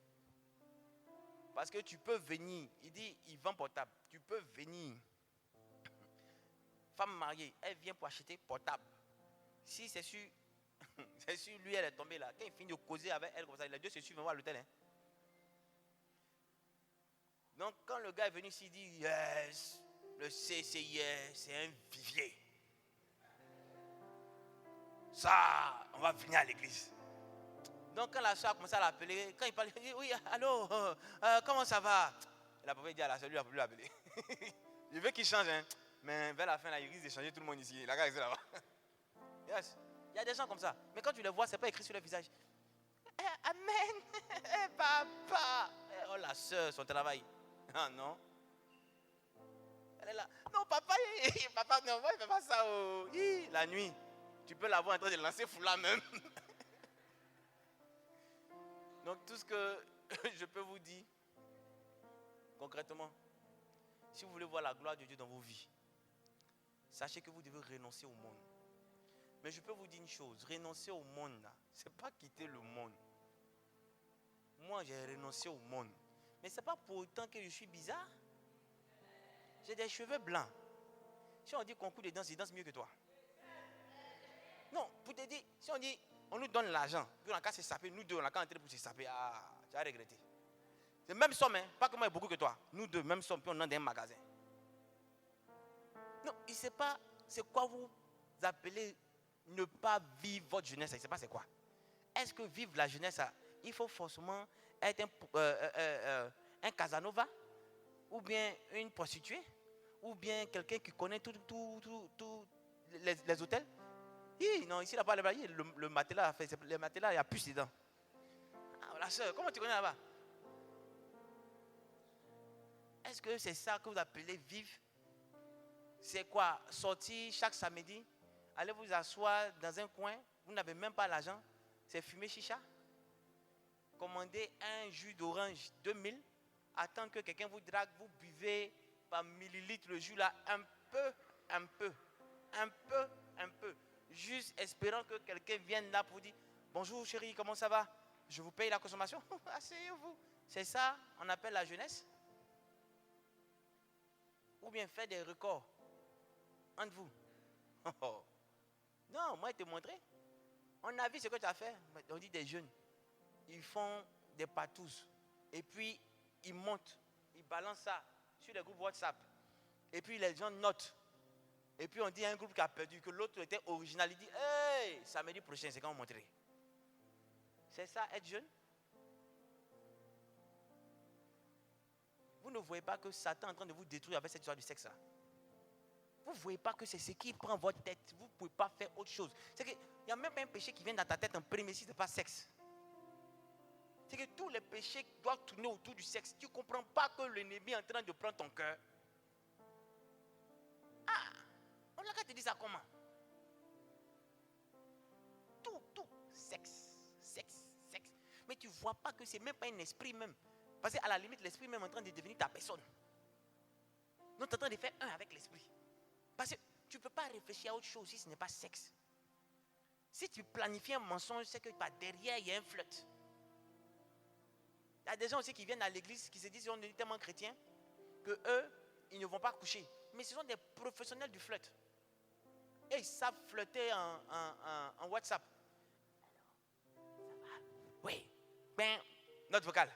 Parce que tu peux venir, il dit, il vend portable, tu peux venir. Femme mariée, elle vient pour acheter portable. Si c'est sur lui, elle est tombée là. Quand il finit de causer avec elle comme ça, les deux se suivent, on va à l'hôtel. Hein. Donc quand le gars est venu ici, il dit, yes, le CCIS, c'est un vivier. Ça, on va venir à l'église. Donc quand la soeur a commencé à l'appeler, quand il parlait, il dit, oui, allô, comment ça va? Elle a pas dit à la soeur, lui, il n'a pas pu l'appeler. Je veux qu'il change, hein. Mais vers la fin, là, il risque de changer tout le monde ici. La gars est là-bas. Yes. Il y a des gens comme ça. Mais quand tu les vois, ce n'est pas écrit sur le visage. Amen. Papa. Oh, la soeur, son travail. Ah non. Elle est là. Non, papa, papa, non, il ne fait pas ça. Oh. La nuit, tu peux la voir en train de lancer foulard même. Donc, tout ce que je peux vous dire, concrètement, si vous voulez voir la gloire de Dieu dans vos vies, sachez que vous devez renoncer au monde. Mais je peux vous dire une chose, renoncer au monde, ce n'est pas quitter le monde. Moi, j'ai renoncé au monde. Mais ce n'est pas pour autant que je suis bizarre. J'ai des cheveux blancs. Si on dit concours de danse, il danse mieux que toi. Non, pour te dire, si on dit, on nous donne l'argent, puis on a qu'à se saper, nous deux, on a qu'à entrer pour se saper, tu vas regretter. C'est même somme, hein, pas que moi, beaucoup que toi. Nous deux, même somme, puis on entre dans un magasin. Non, il ne sait pas, c'est quoi vous appelez ne pas vivre votre jeunesse. Il ne sait pas c'est quoi. Est-ce que vivre la jeunesse, il faut forcément être un Casanova, ou bien une prostituée, ou bien quelqu'un qui connaît tous les hôtels. Non, ici, là-bas, le matelas, le matelas, il y a plus dedans. Ah, la soeur, comment tu connais là-bas? Est-ce que c'est ça que vous appelez vivre? C'est quoi? Sortir chaque samedi, aller vous asseoir dans un coin, vous n'avez même pas l'argent, c'est fumer chicha? Commander un jus d'orange 2000, attendre que quelqu'un vous drague, vous buvez par millilitre le jus là, un peu, juste espérant que quelqu'un vienne là pour dire bonjour chérie, comment ça va? Je vous paye la consommation. Asseyez-vous. C'est ça, on appelle la jeunesse? Ou bien faire des records entre vous? Non, moi je te montrer. On a vu ce que tu as fait. On dit des jeunes, ils font des patous. Et puis, ils montent, ils balancent ça sur les groupes WhatsApp. Et puis, les gens notent. Et puis, on dit à un groupe qui a perdu, que l'autre était original. Il dit, hey, samedi prochain, c'est quand on montrer. C'est ça, être jeune? Vous ne voyez pas que Satan est en train de vous détruire avec cette histoire du sexe là? Vous ne voyez pas que c'est ce qui prend votre tête? Vous ne pouvez pas faire autre chose. C'est qu'il n'y a même pas un péché qui vient dans ta tête en premier si ce n'est pas sexe. C'est que tous les péchés doivent tourner autour du sexe. Tu ne comprends pas que l'ennemi est en train de prendre ton cœur. Ah, on a qu'à te dire ça comment? Tout, sexe. Mais tu ne vois pas que ce n'est même pas un esprit même. Parce qu'à la limite, l'esprit même est en train de devenir ta personne. Donc tu es en train de faire un avec l'esprit. Parce que tu ne peux pas réfléchir à autre chose si ce n'est pas sexe. Si tu planifies un mensonge, c'est que derrière, il y a un flirt. Il y a des gens aussi qui viennent à l'église, qui se disent qu'on est tellement chrétiens, que eux, ils ne vont pas coucher. Mais ce sont des professionnels du flirt. Et ils savent flirter en WhatsApp. Alors, ça va? Oui. Ben, note vocale.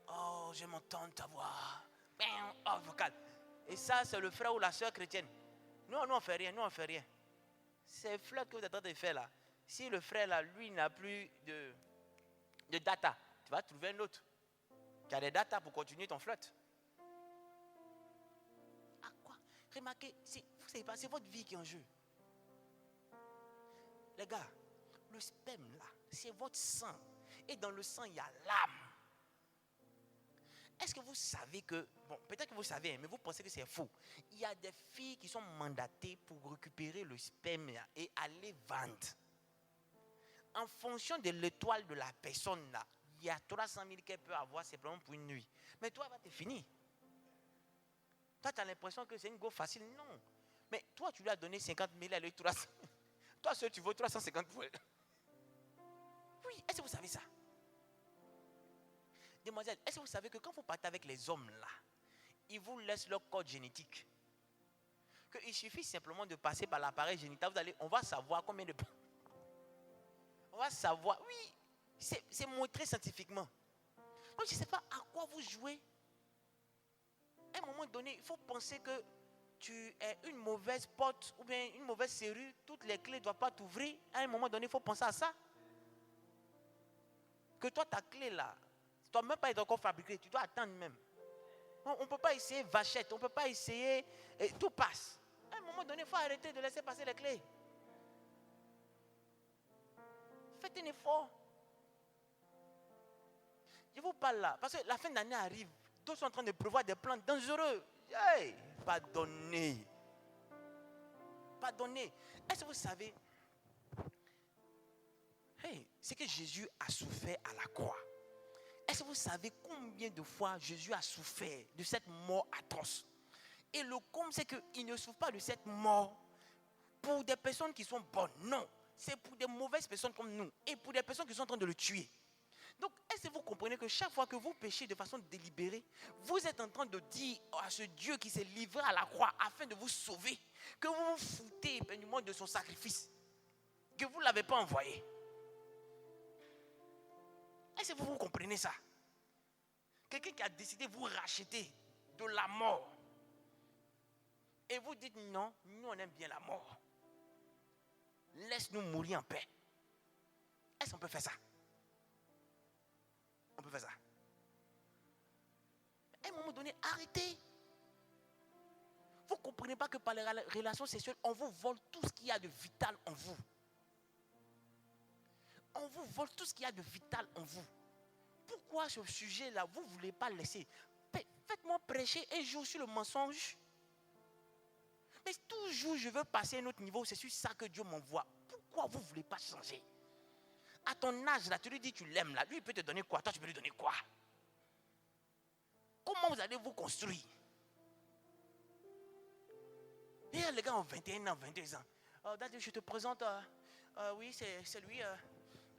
Oh, je m'entends ta voix. Ben, oh, vocale. Et ça, c'est le frère ou la soeur chrétienne. Nous, on ne fait rien. C'est le flirt que vous êtes en train de faire là. Si le frère là, lui, n'a plus de data, tu vas trouver un autre. Tu as des data pour continuer ton flirt. À quoi? Remarquez, vous savez pas, c'est votre vie qui est en jeu. Les gars, le sperme là, c'est votre sang. Et dans le sang, il y a l'âme. Est-ce que vous savez que, bon, peut-être que vous savez, mais vous pensez que c'est faux. Il y a des filles qui sont mandatées pour récupérer le sperme et aller vendre. En fonction de l'étoile de la personne là, il y a 300 000 qu'elle peut avoir simplement pour une nuit. Mais toi, va te finir. Toi, tu as l'impression que c'est une go facile. Non. Mais toi, tu lui as donné 50 000, elle a eu 300 000. Toi, seul, tu veux 350 pour elle. Oui, est-ce que vous savez ça? Demoiselle, est-ce que vous savez que quand vous partez avec les hommes là, ils vous laissent leur code génétique? Qu'il suffit simplement de passer par l'appareil génital, on va savoir combien de... On va savoir, oui, c'est montré scientifiquement. Donc je ne sais pas à quoi vous jouez. À un moment donné, il faut penser que tu es une mauvaise porte ou bien une mauvaise serrure, toutes les clés ne doivent pas t'ouvrir. À un moment donné, il faut penser à ça. Que toi, ta clé là, tu ne dois même pas être encore fabriquée, tu dois attendre même. On ne peut pas essayer vachette, on ne peut pas essayer, et tout passe. À un moment donné, il faut arrêter de laisser passer les clés. Faites un effort. Je vous parle là, parce que la fin d'année arrive, tous sont en train de prévoir des plans dangereux. Hey, pardonnez. Est-ce que vous savez, c'est que Jésus a souffert à la croix. Est-ce que vous savez combien de fois Jésus a souffert de cette mort atroce? Et le comble, c'est qu'il ne souffre pas de cette mort pour des personnes qui sont bonnes. Non, c'est pour des mauvaises personnes comme nous et pour des personnes qui sont en train de le tuer. Donc, est-ce que vous comprenez que chaque fois que vous péchez de façon délibérée, vous êtes en train de dire à ce Dieu qui s'est livré à la croix afin de vous sauver, que vous vous foutez éperdument de son sacrifice, que vous ne l'avez pas envoyé? Est-ce que vous comprenez ça? Quelqu'un qui a décidé de vous racheter de la mort. Et vous dites non, nous on aime bien la mort. Laisse-nous mourir en paix. Est-ce qu'on peut faire ça? On peut faire ça. À un moment donné, arrêtez. Vous ne comprenez pas que par les relations sexuelles, on vous vole tout ce qu'il y a de vital en vous. On vous vole tout ce qu'il y a de vital en vous. Pourquoi ce sujet-là, vous ne voulez pas laisser? Faites-moi prêcher un jour sur le mensonge. Mais toujours je veux passer à un autre niveau, c'est sur ça que Dieu m'envoie. Pourquoi vous ne voulez pas changer? À ton âge, là, tu lui dis que tu l'aimes, là. Lui, il peut te donner quoi? Toi, tu peux lui donner quoi? Comment vous allez vous construire? Et les gars ont 21 ans, 22 ans. Je te présente, oui, c'est lui.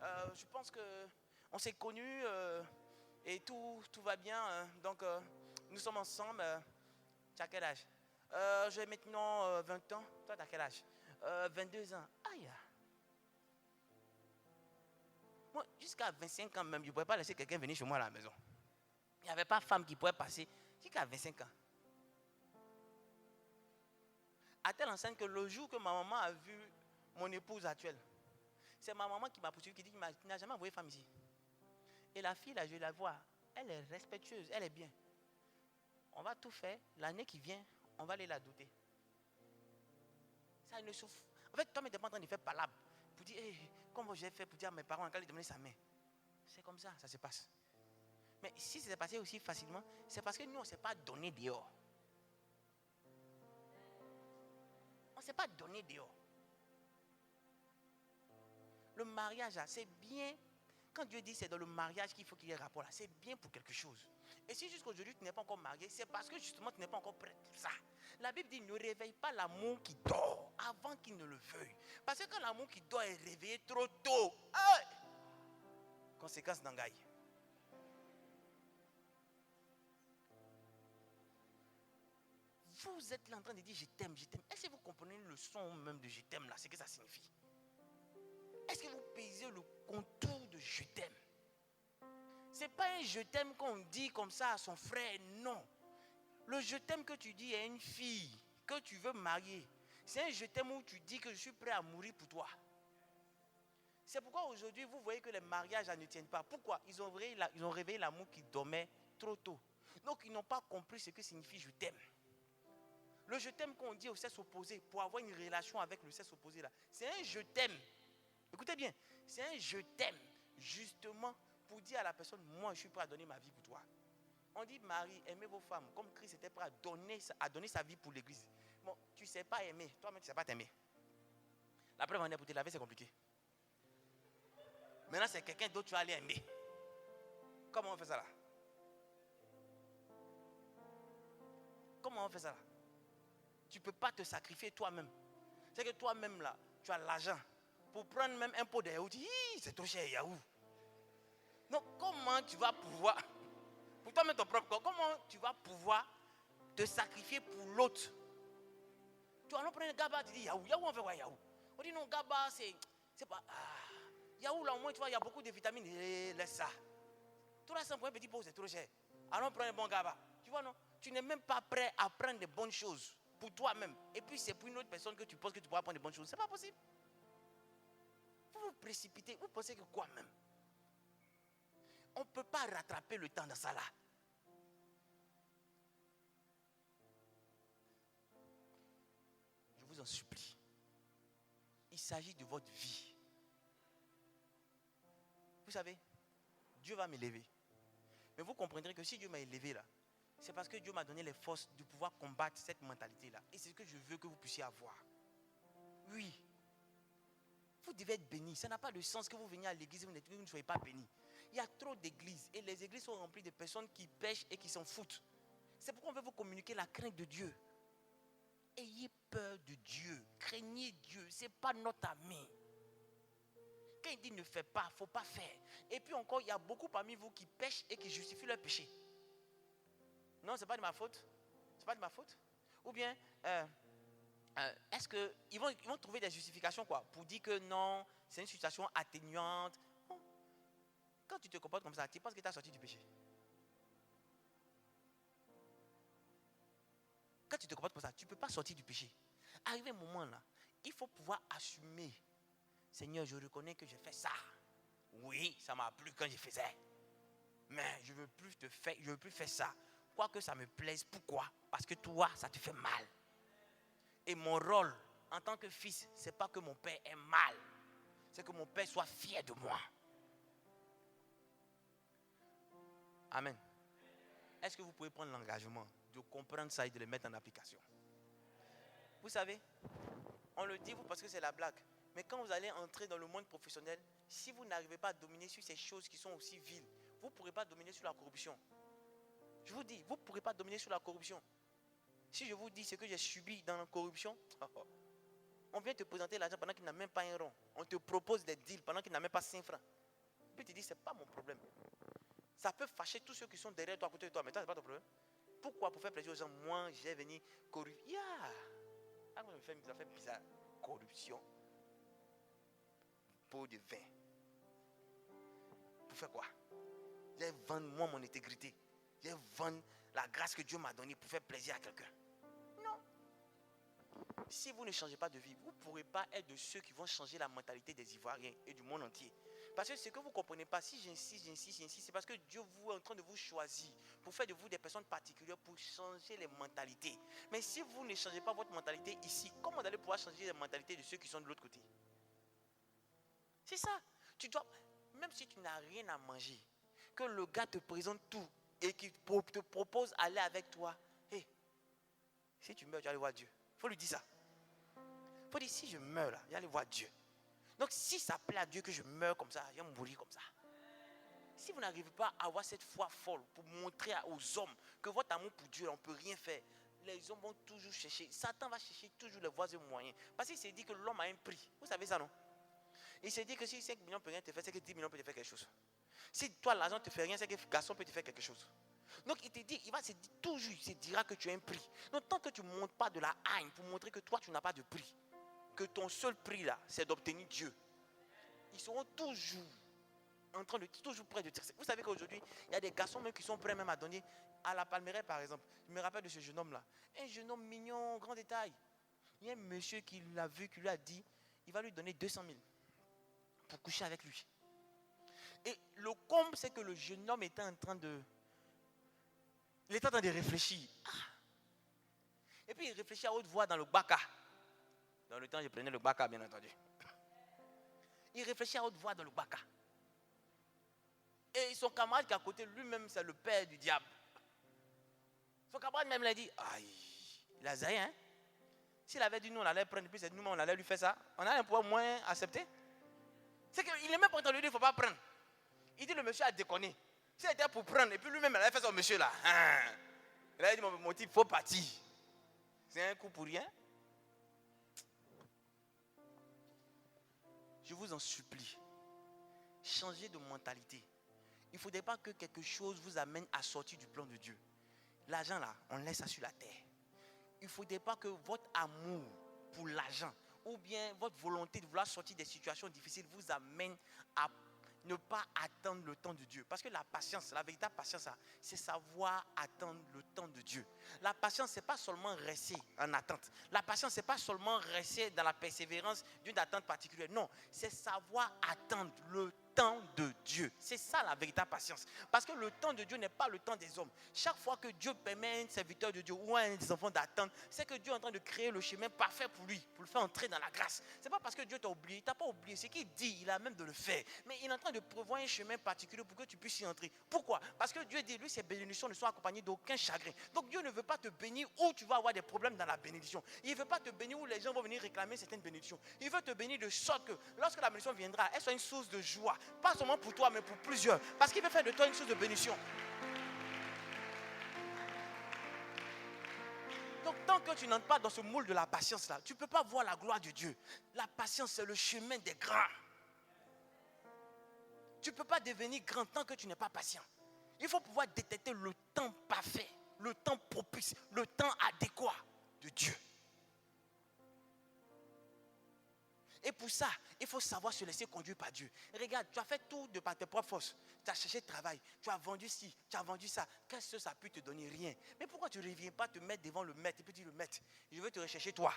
Je pense qu'on s'est connus et tout va bien. Donc, nous sommes ensemble. Tu as quel âge? J'ai maintenant 20 ans. Toi, tu as quel âge? 22 ans. Aïe. Moi, jusqu'à 25 ans même, je ne pouvais pas laisser quelqu'un venir chez moi à la maison. Il n'y avait pas de femme qui pouvait passer jusqu'à 25 ans. À telle enseigne que le jour que ma maman a vu mon épouse actuelle, c'est ma maman qui m'a poursuivi, qui dit qu'il n'a jamais envoyé femme ici. Et la fille, là, je la vois, elle est respectueuse, elle est bien. On va tout faire, l'année qui vient, on va aller la doter. Ça ne souffre. En fait, toi, tu n'es pas en train de faire palabre pour dire, hey, comment j'ai fait pour dire à mes parents quand ils demandaient sa main. C'est comme ça se passe. Mais si ça s'est passé aussi facilement, c'est parce que nous, on ne s'est pas donné dehors. On ne s'est pas donné dehors. Le mariage, c'est bien. Quand Dieu dit c'est dans le mariage qu'il faut qu'il y ait rapport là, c'est bien pour quelque chose. Et si jusqu'aujourd'hui tu n'es pas encore marié, c'est parce que justement tu n'es pas encore prêt pour ça. La Bible dit ne réveille pas l'amour qui dort avant qu'il ne le veuille. Parce que quand l'amour qui dort est réveillé trop tôt, conséquence d'engaille. Vous êtes là en train de dire je t'aime, je t'aime. Est-ce que vous comprenez le son même de je t'aime là, ce que ça signifie? Est-ce que vous pesez le contour de je t'aime? Ce n'est pas un je t'aime qu'on dit comme ça à son frère, non. Le je t'aime que tu dis à une fille que tu veux marier, c'est un je t'aime où tu dis que je suis prêt à mourir pour toi. C'est pourquoi aujourd'hui vous voyez que les mariages ne tiennent pas. Pourquoi? Ils ont réveillé l'amour qui dormait trop tôt. Donc ils n'ont pas compris ce que signifie je t'aime. Le je t'aime qu'on dit au sexe opposé pour avoir une relation avec le sexe opposé là, c'est un je t'aime. Écoutez bien, c'est un je t'aime justement pour dire à la personne, moi je suis prêt à donner ma vie pour toi. On dit Marie, aimez vos femmes comme Christ était prêt à donner sa vie pour l'église. Bon, tu ne sais pas aimer, toi-même tu ne sais pas t'aimer. La preuve en est pour te laver, c'est compliqué. Maintenant c'est quelqu'un d'autre tu vas aller aimer. Comment on fait ça là? Comment on fait ça là? Tu ne peux pas te sacrifier toi-même. C'est que toi-même là, tu as l'argent. Pour prendre même un pot de yaourt, c'est trop cher yaourt. Donc comment tu vas pouvoir, pour toi-même ton propre corps, comment tu vas pouvoir te sacrifier pour l'autre? Tu vas prendre un gaba, tu dis yaourt, on fait quoi yaourt? On dit non, gaba c'est pas, yaourt là au moins tu vois, il y a beaucoup de vitamines, laisse ça. Tout là c'est pour un petit pot, c'est trop cher. Allons prendre un bon gaba. Tu vois non, tu n'es même pas prêt à prendre des bonnes choses pour toi-même. Et puis c'est pour une autre personne que tu penses que tu pourras prendre des bonnes choses. C'est pas possible. Vous vous précipitez, vous pensez que quoi même? On ne peut pas rattraper le temps dans ça là. Je vous en supplie. Il s'agit de votre vie. Vous savez, Dieu va m'élever. Mais vous comprendrez que si Dieu m'a élevé là, c'est parce que Dieu m'a donné les forces de pouvoir combattre cette mentalité là. Et c'est ce que je veux que vous puissiez avoir. Oui. Vous devez être béni. Ça n'a pas de sens que vous veniez à l'église et vous ne soyez pas béni. Il y a trop d'églises. Et les églises sont remplies de personnes qui pêchent et qui s'en foutent. C'est pourquoi on veut vous communiquer la crainte de Dieu. Ayez peur de Dieu. Craignez Dieu. Ce n'est pas notre ami. Quand il dit ne fais pas, il ne faut pas faire. Et puis encore, il y a beaucoup parmi vous qui pêchent et qui justifient leur péché. Non, ce n'est pas de ma faute. Ce n'est pas de ma faute. Ou bien, est-ce qu'ils vont trouver des justifications quoi, pour dire que non, c'est une situation atténuante. Bon. Quand tu te comportes comme ça, tu penses que tu as sorti du péché. Quand tu te comportes comme ça, tu ne peux pas sortir du péché. Arrivé un moment là, il faut pouvoir assumer. Seigneur, je reconnais que j'ai fait ça. Oui, ça m'a plu quand je faisais. Mais je ne veux plus faire ça. Quoique ça me plaise. Pourquoi? Parce que toi, ça te fait mal. Et mon rôle en tant que fils, ce n'est pas que mon père ait mal. C'est que mon père soit fier de moi. Amen. Est-ce que vous pouvez prendre l'engagement de comprendre ça et de le mettre en application? Vous savez, on le dit vous parce que c'est la blague. Mais quand vous allez entrer dans le monde professionnel, si vous n'arrivez pas à dominer sur ces choses qui sont aussi viles, vous ne pourrez pas dominer sur la corruption. Je vous dis, vous ne pourrez pas dominer sur la corruption. Si je vous dis ce que j'ai subi dans la corruption, on vient te présenter l'argent pendant qu'il n'a même pas un rond. On te propose des deals pendant qu'il n'a même pas 5 francs. Puis tu dis, ce n'est pas mon problème. Ça peut fâcher tous ceux qui sont derrière toi, à côté de toi, mais toi, ce n'est pas ton problème. Pourquoi? Pour faire plaisir aux gens, moi, j'ai venu corruption. Ça fait bizarre. Corruption. Pot de vin. Pour faire quoi? J'ai vendu moi mon intégrité. J'ai vendu la grâce que Dieu m'a donnée pour faire plaisir à quelqu'un. Non. Si vous ne changez pas de vie, vous ne pourrez pas être de ceux qui vont changer la mentalité des Ivoiriens et du monde entier. Parce que ce que vous ne comprenez pas, si j'insiste, c'est parce que Dieu est en train de vous choisir pour faire de vous des personnes particulières pour changer les mentalités. Mais si vous ne changez pas votre mentalité ici, comment vous allez pouvoir changer les mentalités de ceux qui sont de l'autre côté? C'est ça. Tu dois, même si tu n'as rien à manger, que le gars te présente tout et qu'il te propose d'aller avec toi. Hey, si tu meurs, tu vas aller voir Dieu. Il faut lui dire ça. Il faut dire, si je meurs là, je vais aller voir Dieu. Donc si ça plaît à Dieu que je meurs comme ça, je vais mourir comme ça. Si vous n'arrivez pas à avoir cette foi folle pour montrer aux hommes que votre amour pour Dieu, on ne peut rien faire, les hommes vont toujours chercher. Satan va chercher toujours les voies et moyens. Parce qu'il s'est dit que l'homme a un prix. Vous savez ça, non? Il s'est dit que si 5 millions ne peut rien te faire, c'est que 10 millions peut te faire quelque chose. Si toi, l'argent ne te fait rien, c'est que le garçon peut te faire quelque chose. Donc il te dit, il va se dire, toujours, il se dira que tu as un prix. Donc tant que tu ne montres pas de la haine pour montrer que toi, tu n'as pas de prix, que ton seul prix là, c'est d'obtenir Dieu, ils seront toujours en train de, toujours près de dire. Vous savez qu'aujourd'hui, il y a des garçons même qui sont prêts même à donner à la Palmeraie par exemple. Je me rappelle de ce jeune homme là. Un jeune homme mignon, grand détail. Il y a un monsieur qui l'a vu, qui lui a dit, il va lui donner 200 000 pour coucher avec lui. Et le comble, c'est que le jeune homme était en train de... Il était en train de réfléchir. Et puis il réfléchit à haute voix dans le baka. Dans le temps, je prenais le baka, bien entendu. Il réfléchit à haute voix dans le baka. Et son camarade qui est à côté, lui-même, c'est le père du diable. Son camarade même l'a dit, aïe, il a zaï, hein. S'il avait dit nous, on allait prendre, puis c'est nous, on allait lui faire ça, on allait pouvoir moins accepter. C'est qu'il n'est même pas en train de lui dire, il ne faut pas prendre. Il dit, le monsieur a déconné. S'il était pour prendre, et puis lui-même, il avait fait ça au monsieur là. Il a dit, mon type, il faut partir. C'est un coup pour rien. Je vous en supplie, changez de mentalité. Il ne faudrait pas que quelque chose vous amène à sortir du plan de Dieu. L'argent là, on laisse ça sur la terre. Il ne faudrait pas que votre amour pour l'argent ou bien votre volonté de vouloir sortir des situations difficiles vous amène à ne pas attendre le temps de Dieu. Parce que la patience, la véritable patience, c'est savoir attendre le temps de Dieu. La patience, ce n'est pas seulement rester en attente. La patience, ce n'est pas seulement rester dans la persévérance d'une attente particulière. Non, c'est savoir attendre le temps de Dieu. C'est ça la véritable patience. Parce que le temps de Dieu n'est pas le temps des hommes. Chaque fois que Dieu permet à un serviteur de Dieu ou à un des enfants d'attendre, c'est que Dieu est en train de créer le chemin parfait pour lui, pour le faire entrer dans la grâce. Ce n'est pas parce que Dieu t'a oublié, il ne t'a pas oublié. Ce qu'il dit, il a même de le faire. Mais il est en train de prévoir un chemin particulier pour que tu puisses y entrer. Pourquoi? Parce que Dieu dit, lui, ses bénédictions ne sont accompagnées d'aucun chagrin. Donc Dieu ne veut pas te bénir où tu vas avoir des problèmes dans la bénédiction. Il ne veut pas te bénir où les gens vont venir réclamer certaines bénédictions. Il veut te bénir de sorte que lorsque la bénédiction viendra, elle soit une source de joie. Pas seulement pour toi, mais pour plusieurs. Parce qu'il veut faire de toi une source de bénédiction. Donc tant que tu n'entres pas dans ce moule de la patience là, tu ne peux pas voir la gloire de Dieu. La patience, c'est le chemin des grands. Tu ne peux pas devenir grand tant que tu n'es pas patient. Il faut pouvoir détecter le temps parfait, le temps propice, le temps adéquat de Dieu. Et pour ça, il faut savoir se laisser conduire par Dieu. Regarde, tu as fait tout de par tes propres forces. Tu as cherché travail, tu as vendu ci, tu as vendu ça. Qu'est-ce que ça a pu te donner? Rien. Mais pourquoi tu ne reviens pas te mettre devant le maître et puis dire, le maître, je veux te rechercher toi.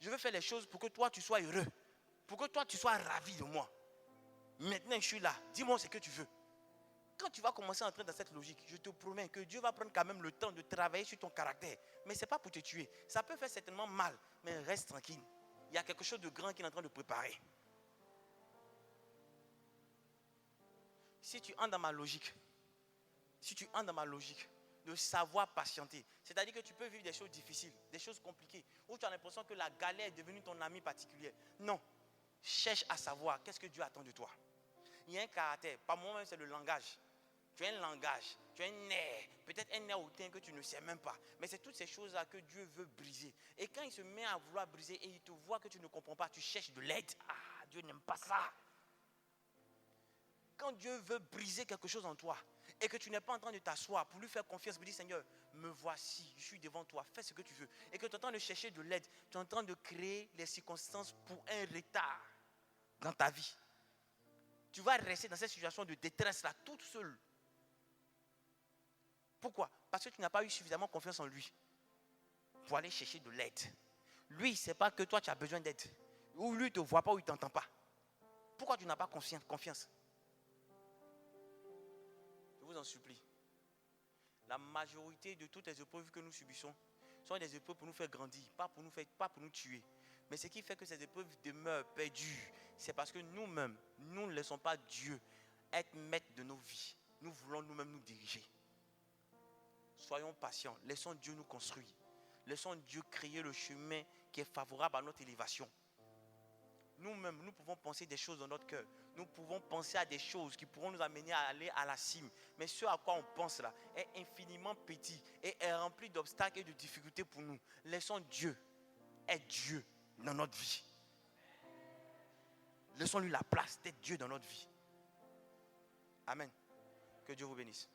Je veux faire les choses pour que toi tu sois heureux. Pour que toi tu sois ravi de moi. Maintenant je suis là, dis-moi ce que tu veux. Quand tu vas commencer à entrer dans cette logique, je te promets que Dieu va prendre quand même le temps de travailler sur ton caractère. Mais ce n'est pas pour te tuer. Ça peut faire certainement mal, mais reste tranquille. Il y a quelque chose de grand qui est en train de préparer. Si tu entres dans ma logique, de savoir patienter, c'est-à-dire que tu peux vivre des choses difficiles, des choses compliquées, où tu as l'impression que la galère est devenue ton ami particulier. Non, cherche à savoir qu'est-ce que Dieu attend de toi. Il y a un caractère, par moi-même c'est le langage. Tu as un langage, tu as un air, peut-être un air hautain que tu ne sais même pas. Mais c'est toutes ces choses-là que Dieu veut briser. Et quand il se met à vouloir briser et il te voit que tu ne comprends pas, tu cherches de l'aide. Ah, Dieu n'aime pas ça. Quand Dieu veut briser quelque chose en toi et que tu n'es pas en train de t'asseoir pour lui faire confiance, pour dire Seigneur, me voici, je suis devant toi, fais ce que tu veux. Et que tu es en train de chercher de l'aide, tu es en train de créer les circonstances pour un retard dans ta vie. Tu vas rester dans cette situation de détresse-là toute seule. Pourquoi? Parce que tu n'as pas eu suffisamment confiance en lui pour aller chercher de l'aide. Lui, ce n'est pas que toi tu as besoin d'aide. Ou lui ne te voit pas ou il ne t'entend pas. Pourquoi tu n'as pas confiance? Je vous en supplie. La majorité de toutes les épreuves que nous subissons sont des épreuves pour nous faire grandir, pas pour nous tuer. Mais ce qui fait que ces épreuves demeurent perdues, c'est parce que nous-mêmes, nous ne laissons pas Dieu être maître de nos vies. Nous voulons nous-mêmes nous diriger. Soyons patients, laissons Dieu nous construire. Laissons Dieu créer le chemin qui est favorable à notre élévation. Nous-mêmes, nous pouvons penser des choses dans notre cœur. Nous pouvons penser à des choses qui pourront nous amener à aller à la cime. Mais ce à quoi on pense là est infiniment petit et est rempli d'obstacles et de difficultés pour nous. Laissons Dieu être Dieu dans notre vie. Laissons-lui la place d'être Dieu dans notre vie. Amen. Que Dieu vous bénisse.